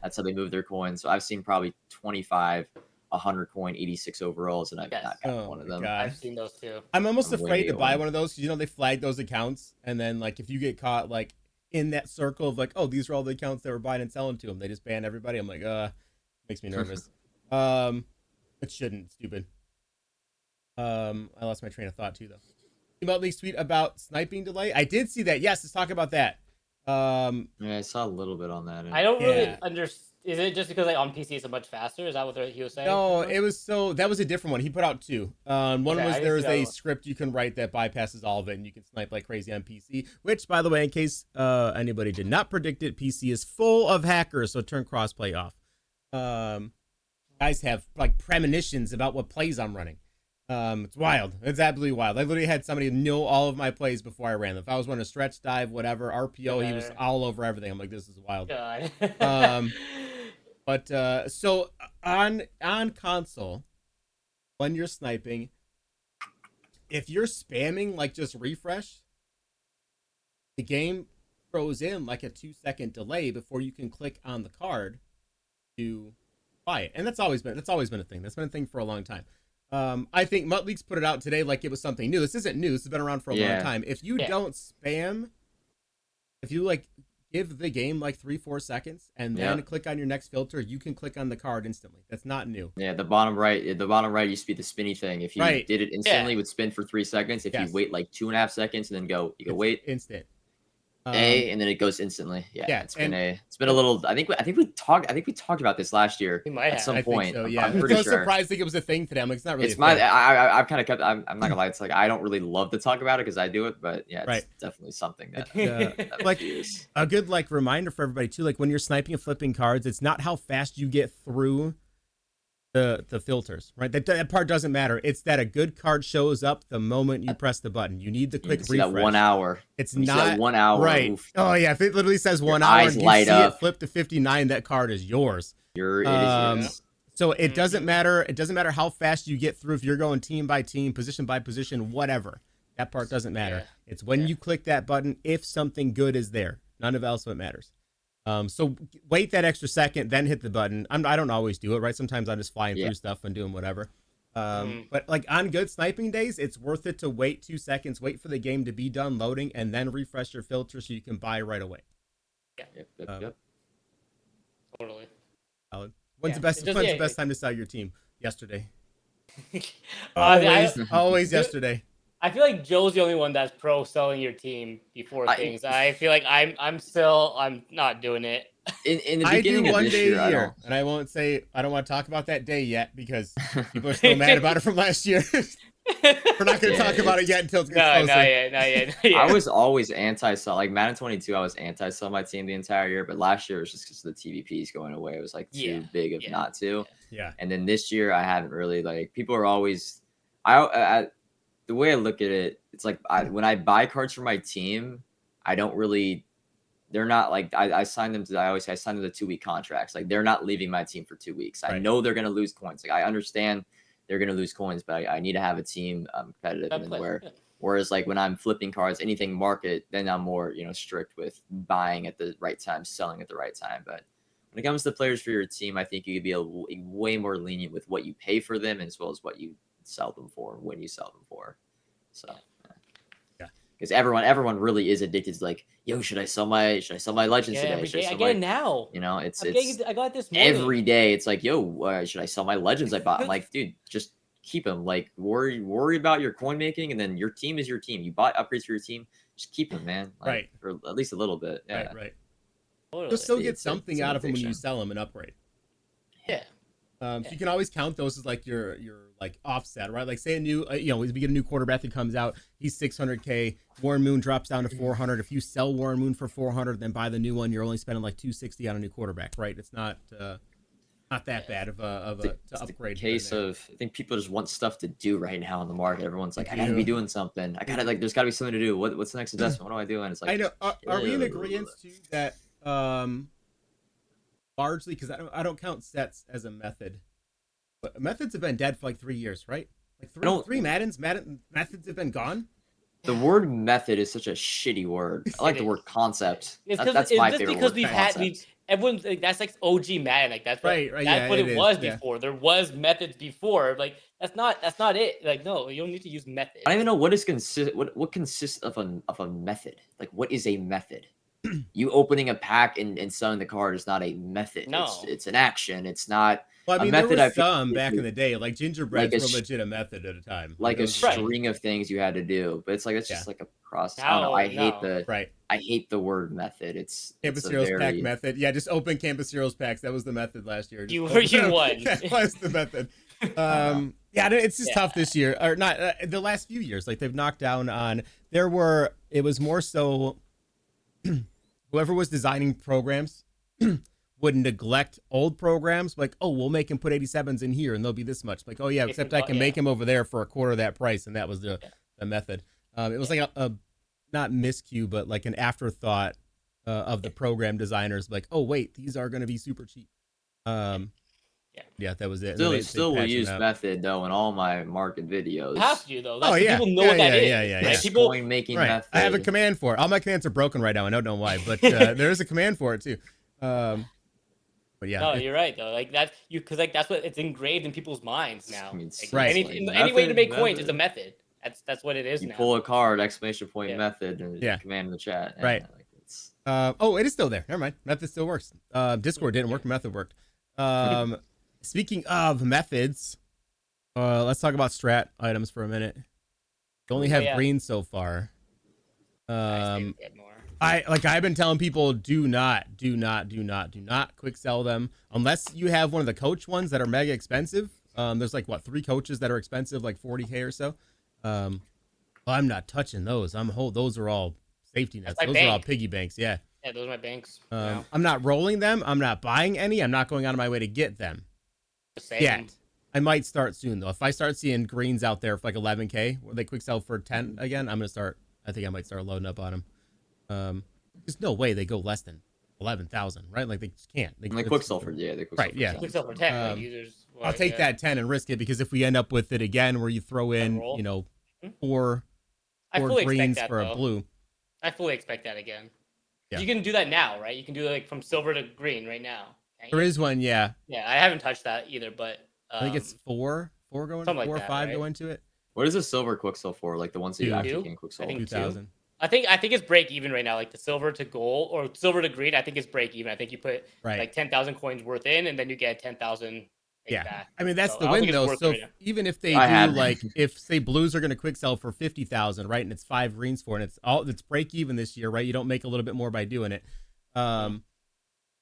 that's how they move their coins. So I've seen probably 25 100 coin 86 overalls, and I've not got one of them. God. I've seen those too. I'm almost afraid to buy one of those because they flag those accounts, and then like if you get caught like in that circle of like, oh, these are all the accounts that were buying and selling to them, they just ban everybody. I'm like, makes me nervous. It shouldn't. Stupid. I lost my train of thought too, though. About League's tweet about sniping delay. I did see that. Yes, let's talk about that. Yeah, I saw a little bit on that. I don't really understand. Is it just because like on PC it's much faster? Is that what he was saying? No, it was that was a different one. He put out two. One was there's a script you can write that bypasses all of it, and you can snipe like crazy on PC. Which, by the way, in case anybody did not predict it, PC is full of hackers, so turn crossplay off. Guys have like premonitions about what plays I'm running. It's wild. It's absolutely wild. I literally had somebody know all of my plays before I ran them. If I was running a stretch dive, whatever, RPO, he was all over everything. I'm like, this is wild. But so on console, when you're sniping, if you're spamming like just refresh, the game throws in like a 2-second delay before you can click on the card to buy it. And that's always been a thing. That's been a thing for a long time. I think Mutt Leaks put it out today like it was something new. This isn't new. This has been around for a long time. If you don't spam, if you like give the game like 3-4 seconds and then click on your next filter, you can click on the card instantly. That's not new. Yeah, the bottom right used to be the spinny thing. If you did it instantly, it would spin for 3 seconds. If you wait like 2.5 seconds and then you go wait instant. And then it goes instantly. It's been a little. I think we talked about this last year at some point. So, yeah, I'm pretty sure. Surprised it was a thing today. I'm like, it's not really. It's I've kind of kept. I'm not gonna lie. It's like I don't really love to talk about it because I do it, but it's definitely something that like a good like reminder for everybody too. Like when you're sniping and flipping cards, it's not how fast you get through the filters, right? That part doesn't matter. It's that a good card shows up the moment you press the button. You need the quick refresh. That 1 hour. It's not 1 hour. Right. Oof. Oh yeah. If it literally says 1 hour and you see it flip to 59, that card is yours. It is. So it doesn't matter. It doesn't matter how fast you get through. If you're going team by team, position by position, whatever. That part doesn't matter. It's when you click that button, if something good is there. None of else what matters. So wait that extra second, then hit the button. I don't always do it, right? Sometimes I'm just flying through stuff and doing whatever. But like on good sniping days, it's worth it to wait 2 seconds, wait for the game to be done loading, and then refresh your filter so you can buy right away. Yep. Totally. When's the best time to sell your team? Yesterday. Always yesterday. I feel like Joe's the only one that's pro selling your team before things. I feel like I'm not doing it. In the beginning of this year, a year, and I don't want to talk about that day yet because people are still mad about it from last year. We're not going to talk about it yet until it's closer. Not yet. I was always anti-sell. Like Madden 22, I was anti-sell my team the entire year, but last year it was just because the TVPs going away. It was like too big of not to. Yeah. And then this year I haven't really like. People are always. The way I look at it, it's like when I buy cards for my team, I don't really. They're not like I signed them to. I signed them to 2-week contracts. Like they're not leaving my team for 2 weeks. I know they're gonna lose coins. Like I understand they're gonna lose coins, but I need to have a team competitive. And whereas like when I'm flipping cards, anything market, then I'm more strict with buying at the right time, selling at the right time. But when it comes to players for your team, I think you could be way more lenient with what you pay for them as well as what you sell them for when you sell them for. So because everyone really is addicted to like, yo, should I sell my legends today? Every day. I get it now. I got this morning. Every day. It's like, yo, should I sell my legends I bought? I'm like, dude, just keep them. Like worry about your coin making, and then your team is your team. You bought upgrades for your team, just keep them, man. Like, or at least a little bit. Yeah. Right. You'll still get something out of them when you sell them and upgrade. Yeah. So you can always count those as like your like offset, right? Like say a new, we get a new quarterback that comes out, he's 600K, Warren Moon drops down to 400. If you sell Warren Moon for 400, then buy the new one, you're only spending like 260 on a new quarterback, right? It's not that bad of a to upgrade. The case of, I think people just want stuff to do right now in the market. Everyone's like, I gotta be doing something. I gotta there's gotta be something to do. What's the next investment? What am I doing? It's like, I know. Are we in agreement too that largely, because I don't count sets as a method, but methods have been dead for like 3 years, right? Like three methods have been gone. The word method is such a shitty word. I like the word concept. That's my favorite word. Because everyone's like, that's like OG Madden. Like that's what, that's what it was before. There was methods before. Like that's not it. Like no, you don't need to use method. I don't even know what consists of a method. Like what is a method? You opening a pack and selling the card is not a method. No, it's an action. It's not. Well, I mean, there was some back in the day, like gingerbreads were legit a method at a time. Like a string of things you had to do, but it's like it's just like a process. I don't know. I hate the word method. It's Campus Heroes pack method. Yeah, just open Campus Heroes packs. That was the method last year. You won. That was the method. Yeah, it's just tough this year, or not the last few years. Like they've knocked down on. It was more so. Whoever was designing programs would neglect old programs, like, oh, we'll make him put 87s in here and they'll be this much. Like, oh yeah, except I can make him over there for a quarter of that price, and that was the method. It was like a not miscue, but like an afterthought of the program designers, like, oh wait, these are going to be super cheap. Yeah, that was it. Still will use method though in all my market videos. You have to though. People know what that is. Yeah. People making method. I have a command for it. All my commands are broken right now. I don't know why, but there is a command for it too. But yeah. No, you're right though. Like that's because like that's what it's engraved in people's minds now. I mean, any way to make coins is a method. That's what it is. You now. pull a card, exclamation point method, and command in the chat. Right. It is still there. Never mind. Method still works. Discord didn't work. Method worked. Speaking of methods, let's talk about strat items for a minute. We only have green so far. I've been telling people do not quick sell them unless you have one of the coach ones that are mega expensive. There's like 3 coaches that are expensive, like 40K or so. I'm not touching those. Those are all safety nets. Those are all piggy banks. Yeah, those are my banks. I'm not rolling them. I'm not buying any. I'm not going out of my way to get them. Yet. I might start soon though. If I start seeing greens out there for like 11K, where they quick sell for 10 again, I'm gonna start. I think I might start loading up on them. There's no way they go less than 11,000, right? Like they just can't. They quick sell for quick sell for 10. I'll take that 10 and risk it, because if we end up with it again where you throw in, four greens for a blue, I fully expect that again. Yeah. You can do that now, right? You can do like from silver to green right now. There is one, yeah. Yeah, I haven't touched that either, but I think it's four going, 4 or 5 go into it. What is a silver quick sell for? Like the ones that you actually can quick sell? 2,000. I think it's break even right now. Like the silver to gold or silver to green, I think it's break even. I think you put like 10,000 coins worth in, and then you get 10,000 back. I mean that's the win though. So even if they do like, if say blues are going to quick sell for 50,000, right, and it's 5 greens for it, and it's break even this year, right? You don't make a little bit more by doing it.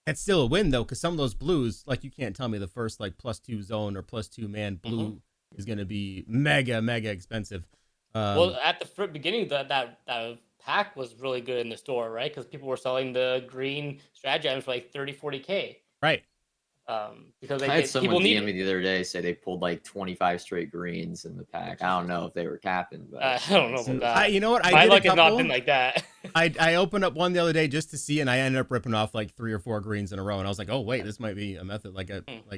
That's still a win though, because some of those blues, like you can't tell me the first like +2 zone or +2 man blue is going to be mega expensive. Well, at the beginning, that pack was really good in the store, right? Because people were selling the green strategy items for like 30-40K. Right. Because I had someone DM me the other day say they pulled like 25 straight greens in the pack. I don't know if they were capping, but I don't know about that. You know what? My luck has not been like that. I opened up one the other day just to see, and I ended up ripping off like 3 or 4 greens in a row, and I was like, oh wait, this might be a method. I think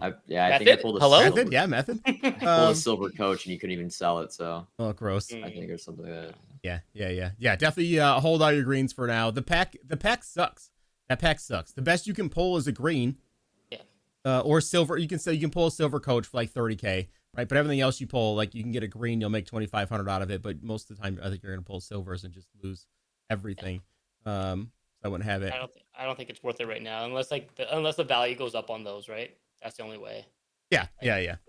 I pulled a method. Yeah, method. I pulled a silver coach, and you couldn't even sell it. So gross. I think there's something like that. Yeah. Definitely hold all your greens for now. The pack sucks. That pack sucks. The best you can pull is a green. Or silver. You can pull a silver coach for like 30K, right? But everything else you pull, like you can get a green, you'll make 2,500 out of it. But most of the time, I think you're gonna pull silvers and just lose everything. So I wouldn't have it. I don't think it's worth it right now, unless the value goes up on those, right? That's the only way. Yeah.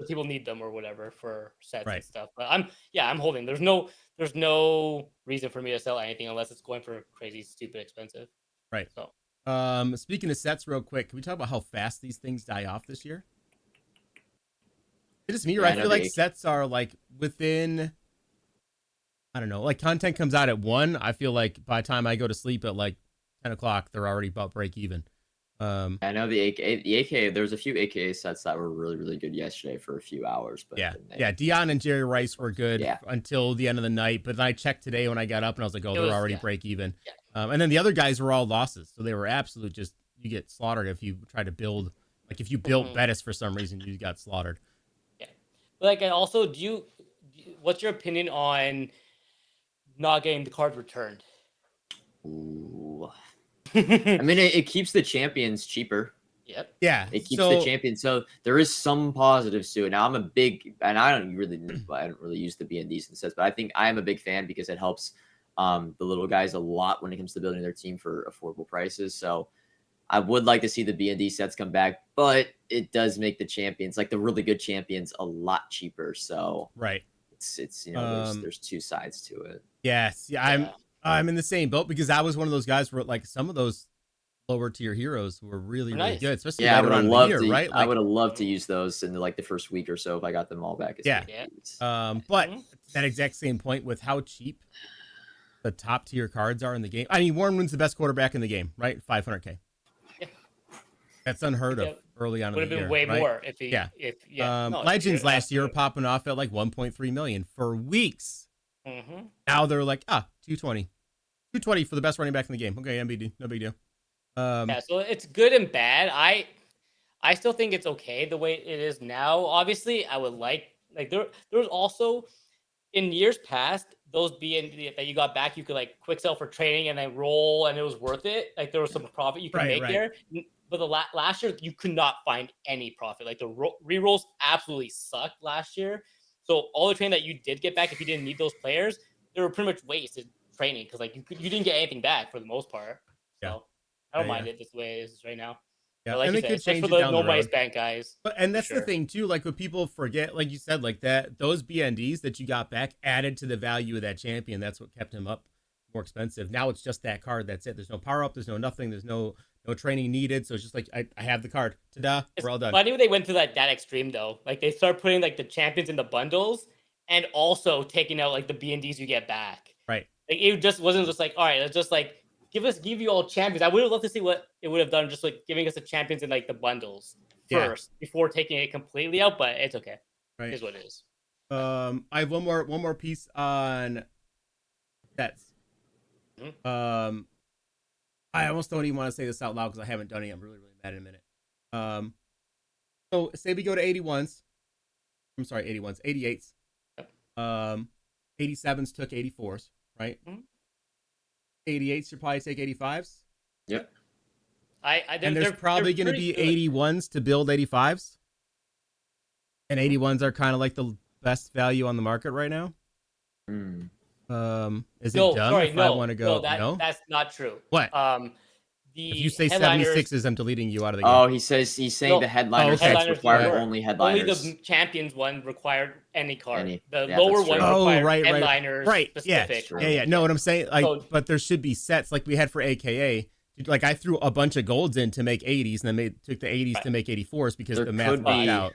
People need them or whatever for sets and stuff. But I'm holding. There's no reason for me to sell anything unless it's going for crazy, stupid, expensive. Right. So Speaking of sets real quick, can we talk about how fast these things die off this year? It's just me, or I feel like sets are like within, I don't know, like content comes out at 1. I feel like by the time I go to sleep at like 10 o'clock, they're already about break even. I know the AKA, there's a few AKA sets that were really, really good yesterday for a few hours. But yeah, Dion and Jerry Rice were good until the end of the night. But then I checked today when I got up and I was like, oh, they're already break even. And then the other guys were all losses. So they were absolute just, you get slaughtered if you try to build, like if you built Bettis for some reason, you got slaughtered. Yeah. Like, and also, what's your opinion on not getting the card returned? Ooh. I mean, it keeps the champions cheaper. Yep. Yeah. It keeps the champions. So there is some positives to it. Now I'm a big, and I don't really use the BNDs and sets, but I think I am a big fan because it helps the little guys a lot when it comes to building their team for affordable prices. So I would like to see the BND sets come back, but it does make the champions, like the really good champions, a lot cheaper. So it's there's two sides to it. Yes. Yeah. I'm in the same boat because I was one of those guys where like some of those lower tier heroes were really good, especially I would have loved to, right? Like, I would have loved to use those in like the first week or so if I got them all back. But that exact same point with how cheap the top tier cards are in the game. I mean, Warren's the best quarterback in the game, right? 500K. Yeah. That's unheard of early on in the year. Would have been way more if he. Legends last year popping off at like 1.3 million for weeks. Now they're like 220 for the best running back in the game. Okay, MBD, no big deal. So it's good and bad. I still think it's okay the way it is now. Obviously, I would like there was also in years past those BND that you got back, you could like quick sell for training and then roll, and it was worth it. Like there was some profit you could make there. But the last year you could not find any profit. Like the rerolls absolutely sucked last year. So all the training that you did get back, if you didn't need those players, they were pretty much wasted training because like you didn't get anything back for the most part. So I don't mind it this way it is right now. Yeah, but like and you they said, could change for it the down no the road. money bank guys. But and that's the thing too, like what people forget, like you said, like that those BNDs that you got back added to the value of that champion. That's what kept him up more expensive. Now it's just that card. That's it. There's no power up. There's no nothing. There's no training needed. So it's just like I have the card. Ta-da! We're all done. Funny when they went to that extreme though. Like they start putting like the champions in the bundles and also taking out like the BNDs you get back. Right. Like it just wasn't just like, all right, let's just like give you all champions. I would have loved to see what it would have done, just like giving us the champions in like the bundles first before taking it completely out. But it's okay. Right. It is what it is. I have one more piece on sets. I almost don't even want to say this out loud because I haven't done it. I'm really mad in a minute. So say we go to 81s. I'm sorry, 81s, 88s. Yep. 87s took 84s, right? 88s should probably take 85s. Yep. And there's probably going to be 81s to build 85s. And 81s are kind of like the best value on the market right now. Is it dumb if I want to go? No, that's not true. What? If you say 76s, I'm deleting you out of the game. Oh, he's saying the headliners require only headliners. Only the champions one required any card. The Yeah, lower that's one true. required headliners specific. Yeah. No, what I'm saying, like, but there should be sets like we had for AKA. Like I threw a bunch of golds in to make 80s, and then took the 80s to make 84s because the math worked out.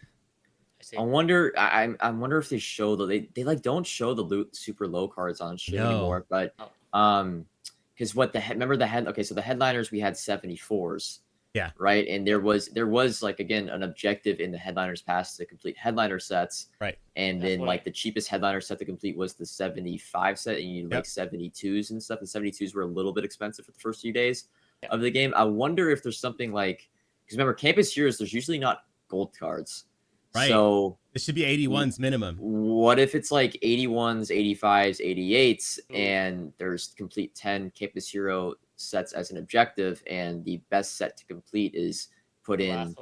I wonder. I wonder if they show they like don't show the super low cards on shit anymore. But because remember the head? Okay, so the headliners we had 74s. Yeah. Right, and there was like again an objective in the headliners pass to complete headliner sets. Right. And then like the cheapest headliner set to complete was the 75 set, and you like 72s and stuff. The 72s were a little bit expensive for the first few days of the game. I wonder if there's something like because remember Campus Heroes, there's usually not gold cards. Right. So it should be 81s minimum. What if it's like 81s, 85s, 88s, and there's complete 10 Campus Hero sets as an objective, and the best set to complete is put in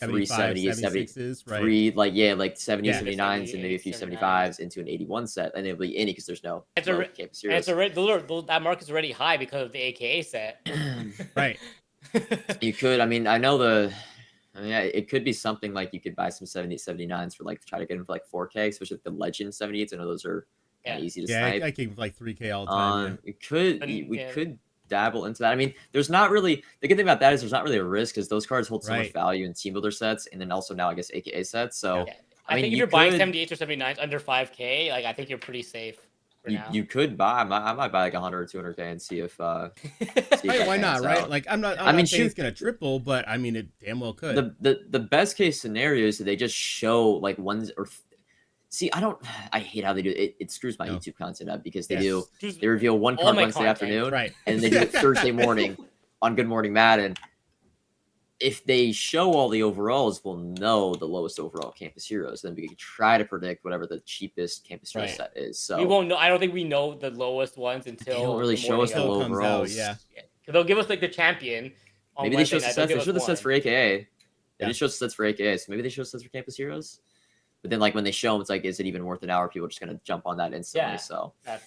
370s, 76s, right? Like 70s, 79s, and maybe a few 75s into an 81 set, and it'll be any because there's no Campus Heroes. That market's already high because of the AKA set. Right. You could. I mean, it could be something like you could buy some 78, 79s for like to try to get them for like 4K, especially like the Legend 78s. I know those are easy to snipe. I came with like 3K all the time. We could dabble into that. I mean, there's not really the good thing about that is there's not really a risk because those cards hold so much value in team builder sets, and then also now I guess AKA sets. So I think if you're buying 78s or 79s under 5K, like I think you're pretty safe. You could buy. I might buy like 100 or 200K and see if. Why not? Right? Like I'm not saying it's gonna triple, but I mean it damn well could. The best case scenario is that they just show like ones or. See, I hate how they do it. It screws my YouTube content up because they reveal one card Wednesday afternoon, and they do it Thursday morning on Good Morning Madden. If they show all the overalls, we'll know the lowest overall Campus Heroes. Then we can try to predict whatever the cheapest Campus Hero set is. So we won't know. I don't think we know the lowest ones until they don't really show us the low overalls. Because they'll give us like the champion. Maybe they show the sets. They show the sets for AKA. They just show the sets for AKA. So maybe they show sets for Campus Heroes. But then, like when they show them, it's like, is it even worth an hour? People are just gonna jump on that instantly. So that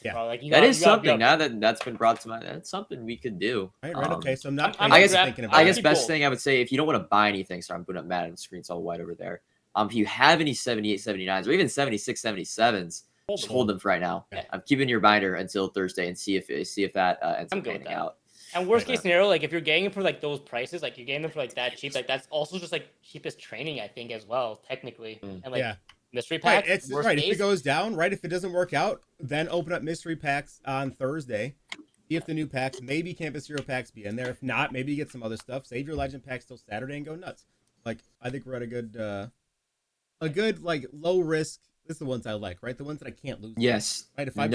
is something. Now that's been brought to mind, that's something we could do. Right. Okay, so I'm not. I guess best thing I would say if you don't want to buy anything. Sorry, I'm putting up Madden. The screen's all white over there. If you have any 78, 79s or even 76, 77s, just hold them for right now. I'm keeping your binder until Thursday and see if that ends up panning out. And worst case scenario, like if you're getting them for like those prices, like you're getting them for like that cheap, like that's also just like cheapest training, I think, as well, technically. And like mystery packs. It's right. If it goes down, right? If it doesn't work out, then open up mystery packs on Thursday. See if the new packs, maybe Campus Hero packs be in there. If not, maybe you get some other stuff. Save your legend packs till Saturday and go nuts. Like I think we're at a good like low risk. This is the ones I like, right? The ones that I can't lose. Yes. Right. If you have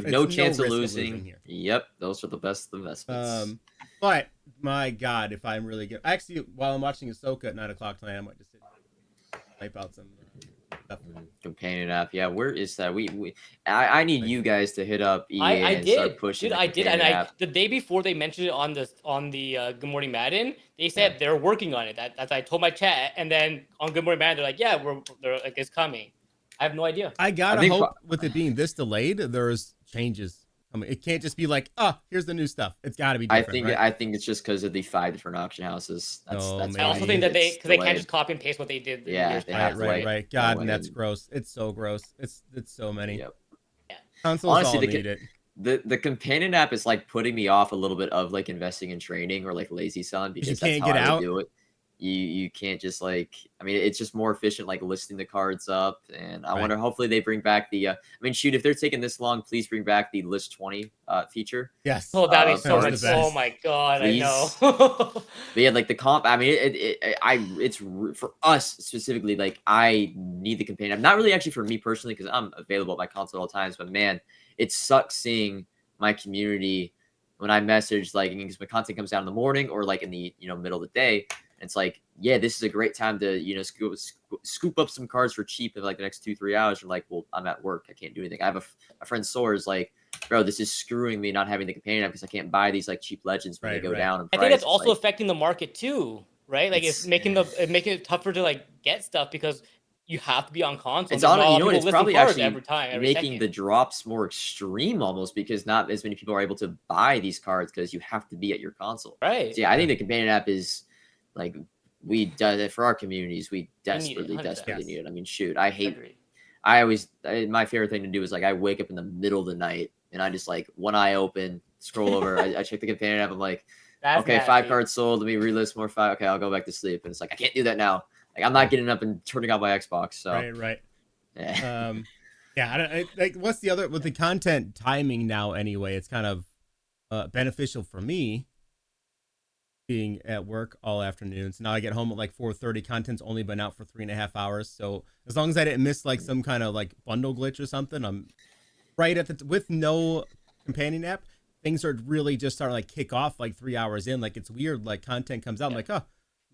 no chance of losing here. Yep. Those are the best investments. But my God, if I'm really good, actually, while I'm watching Ahsoka at 9:00 tonight, I might just type out some stuff. Companion app. Yeah. Where is that? I need you guys to hit up EA and start pushing. Dude, I did, and the day before they mentioned it on the Good Morning Madden, they said they're working on it. That's I told my chat, and then on Good Morning Madden, they're like, yeah, they're like it's coming. I have no idea. I gotta hope with it being this delayed, there's changes. I mean, it can't just be like, here's the new stuff. It's got to be different. I think it's just because of the 5 different auction houses. I also think that they can't just copy and paste what they did. Right. God, and that's gross. It's so gross. It's so many. Yep. Yeah. Consoles honestly, all need it. The companion app is like putting me off a little bit of like investing in training or like lazy selling because that's how I would do it. You can't just like, I mean, it's just more efficient, like listing the cards up. And I wonder, hopefully they bring back the, I mean, shoot, if they're taking this long, please bring back the list 20 feature. Yes. Oh, that'd be so much. Oh my God. Please. I know. But yeah, like the comp, I mean, it's for us specifically, like I need the companion. Not really actually for me personally, because I'm available at my console at all times, but man, it sucks seeing my community when I message, like, because my content comes out in the morning or like in the, middle of the day. It's like, yeah, this is a great time to, scoop up some cards for cheap in like the next 2-3 hours. You're like, well, I'm at work. I can't do anything. I have a friend Soar's like, bro, this is screwing me not having the companion app because I can't buy these like cheap legends when they go down in price. I think that's also affecting the market too, right? Like it's making it tougher to like get stuff because you have to be on console. It's it's probably actually making the drops more extreme almost because not as many people are able to buy these cards because you have to be at your console. Right. So yeah, I think the companion app is like we do it for our communities. We desperately need it. I mean, shoot, my favorite thing to do is like I wake up in the middle of the night and I just like one eye open, scroll over. I check the companion app. I'm like, okay, nasty. 5 cards sold. Let me relist more 5. Okay, I'll go back to sleep. And it's like I can't do that now. Like I'm not getting up and turning on my Xbox. So right. Yeah. I like what's the other with the content timing now? Anyway, it's kind of beneficial for me. Being at work all afternoon, so now I get home at like 4:30. Content's only been out for 3.5 hours, so as long as I didn't miss like some kind of like bundle glitch or something, I'm right at with no companion app. Things are really just starting to like kick off like 3 hours in. Like it's weird. Like content comes out, I'm like,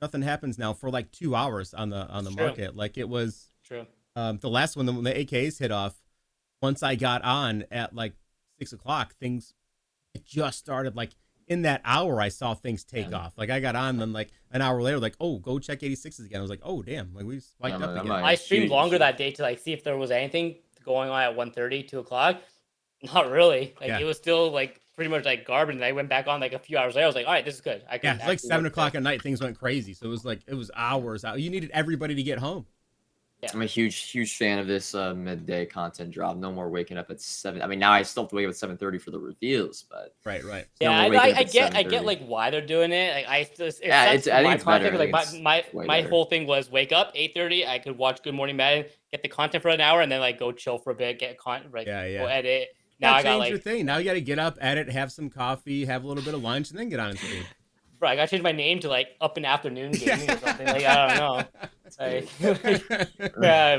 nothing happens now for like 2 hours on the market. Like it was the last one when the AKs hit off. Once I got on at like 6 o'clock, things just started like. In that hour, I saw things take off. Like I got on, then like an hour later, like, oh, go check 86s again. I was like, oh damn, like we spiked up again. I streamed longer that day to like see if there was anything going on at 1:30, 2 o'clock. Not really. Like it was still like pretty much like garbage. And I went back on like a few hours later. I was like, all right, this is good. I can it's like 7 o'clock at night. Things went crazy. So it was hours out. You needed everybody to get home. Yeah. I'm a huge fan of this midday content drop. No more waking up at 7. I mean, now I still have to wake up at 7:30 for the reveals, but right. Yeah, I get like why they're doing it. Like I think it's better. Like my whole thing was wake up 8:30. I could watch Good Morning Madden, get the content for an hour, and then like go chill for a bit, get content, like go edit. Now I got like your thing. Now you got to get up, edit, have some coffee, have a little bit of lunch, and then get on and stream. Bro, I got to change my name to like Up in Afternoon Gaming or something. Like I don't know. I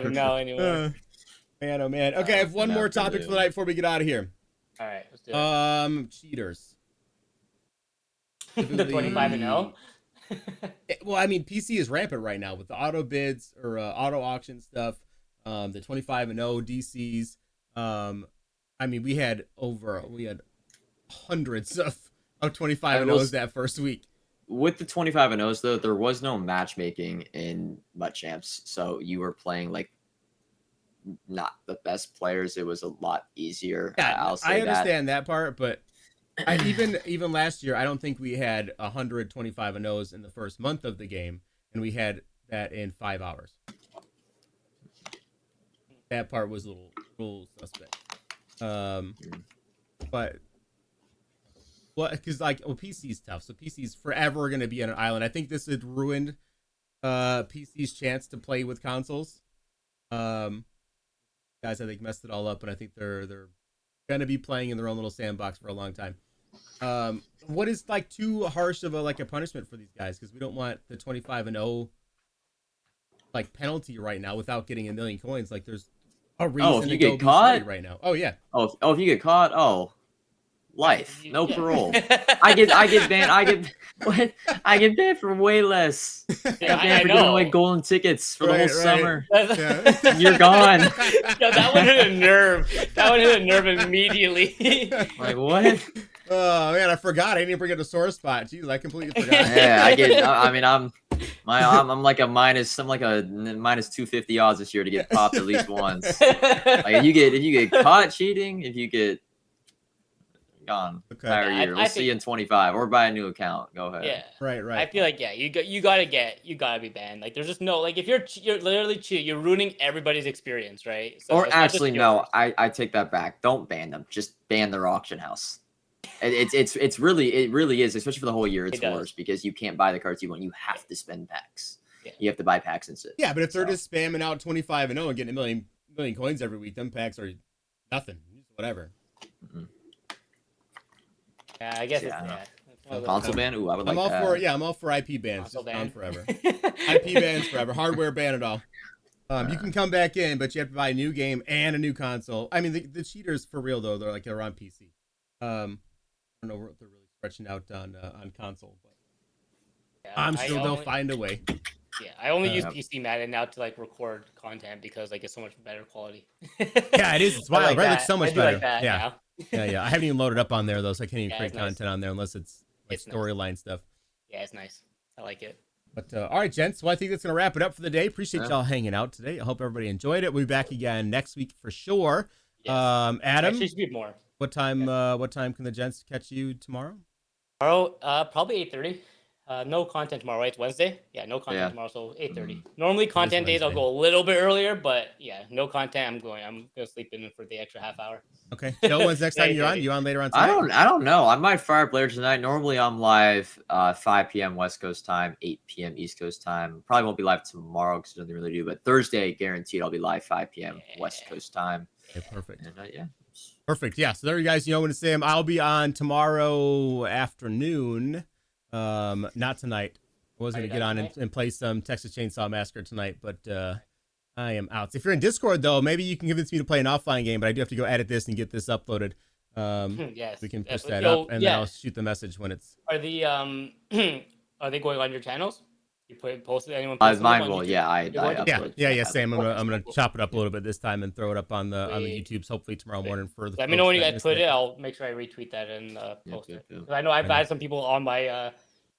don't know anymore. Man, oh man. Okay, I have one more topic for the night before we get out of here. All right, let's do it. Cheaters. The 25-0. Well, I mean, PC is rampant right now with the auto bids or auto auction stuff. The 25-0 DCs. I mean, we had hundreds of 25-0s that first week. With the 25-0s though, there was no matchmaking in MUT Champs, so you were playing like not the best players. It was a lot easier. Yeah, I understand that part, but even last year, I don't think we had 100 25-0s in the first month of the game, and we had that in 5 hours. That part was a little suspect. But because PC's tough, so PC's forever going to be on an island. I think this had ruined PC's chance to play with consoles. Guys, I think messed it all up, and I think they're going to be playing in their own little sandbox for a long time. What is like too harsh of a punishment for these guys? Because we don't want the 25-0 like penalty right now without getting 1 million coins. Like there's a reason if you get caught right now. Oh yeah. If you get caught, life, no parole. I get banned. I get banned for way less. I got banned for giving away golden tickets for the whole summer. Yeah. You're gone. Yo, that one hit a nerve. That one hit a nerve immediately. Like what? Oh man, I forgot. I didn't bring it to sore spot. Jeez, I completely forgot. Yeah, I'm like a minus 250 odds this year to get popped at least once. Like if you get caught cheating, if you get gone entire year, we'll see you in 25 or buy a new account. Go ahead. Yeah, right. I feel like you gotta be banned. Like there's just no like if you're literally cheating, you're ruining everybody's experience, right? So or actually no, I take that back. Don't ban them. Just ban their auction house. It really is, especially for the whole year. It's worse because you can't buy the cards you want. You have to spend packs. Yeah. You have to buy packs and sit. Yeah, but if they're just spamming out 25-0 and getting 1 million coins every week, them packs are nothing. Whatever. Mm-hmm. Yeah, I guess console ban. Ooh, I would like that. I'm all for IP bans. Just ban forever. IP bans forever. Hardware ban it all. You can come back in, but you have to buy a new game and a new console. I mean, the cheaters for real though. They're on PC. I don't know what they're really stretching out on console, but yeah, I'm sure they'll find a way. Yeah, I only use PC Madden now to like record content because like it's so much better quality. Yeah, it is. It's wild, right? It's so much better. Like yeah. I haven't even loaded up on there though, so I can't even create content on there unless it's like storyline stuff. Yeah, it's nice. I like it. But all right, gents. Well, I think that's gonna wrap it up for the day. Appreciate y'all hanging out today. I hope everybody enjoyed it. We'll be back again next week for sure. Yes. Adam, actually, should be more. What time can the gents catch you tomorrow? Tomorrow, probably 8:30. No content tomorrow, right? It's Wednesday. Yeah, no content tomorrow, so 8:30. Normally content days I'll go a little bit earlier, but yeah, no content. I'm gonna sleep in for the extra half hour. Okay. Joe, when's next time you're on? You on later on tonight? I don't know. I might fire player tonight. Normally I'm live 5 p.m. West Coast time, 8 p.m. East Coast time. Probably won't be live tomorrow because nothing really do, but Thursday guaranteed I'll be live 5 p.m. West Coast time. Okay, perfect. And, perfect. Yeah. So there you guys, you know when to say I'll be on tomorrow afternoon. Not tonight. I was going to get on and play some Texas Chainsaw Massacre tonight, but I am out. So if you're in Discord though, maybe you can convince me to play an offline game, but I do have to go edit this and get this uploaded. Yes. We can push that up and then I'll shoot the message when it's. Are the are they going on your channels? You posted anyone? Mine will. Yeah, I upload. Yeah. Same. I'm gonna chop it up a little bit this time and throw it up on the YouTubes hopefully tomorrow morning for the. Let me know when you guys put it. I'll make sure I retweet that and post it. Because I know I've had some people on my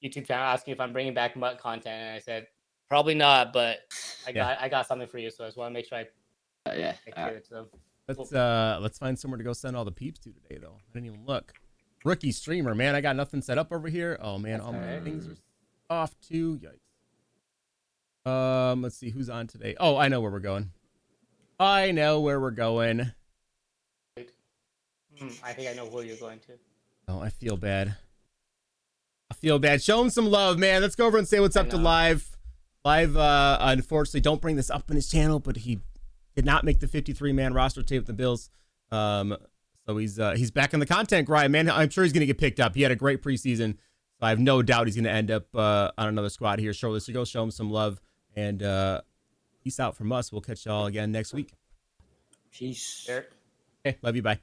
YouTube channel asking if I'm bringing back MUT content, and I said probably not, but I got something for you, so I just want to make sure I get it to them. Let's find somewhere to go send all the peeps to today though. I didn't even look. Rookie streamer, man. I got nothing set up over here. Oh man, all my things are off too. Yikes. Let's see who's on today. Oh, I know where we're going. I know where we're going. I think I know where you're going to. Oh, I feel bad. I feel bad. Show him some love, man. Let's go over and say what's up to Live. Live, unfortunately, don't bring this up in his channel, but he did not make the 53-man roster tape with the Bills. So he's back in the content grind, man. I'm sure he's going to get picked up. He had a great preseason, so I have no doubt he's going to end up on another squad here shortly. So go show him some love, and peace out from us. We'll catch y'all again next week. Peace. Okay, love you. Bye.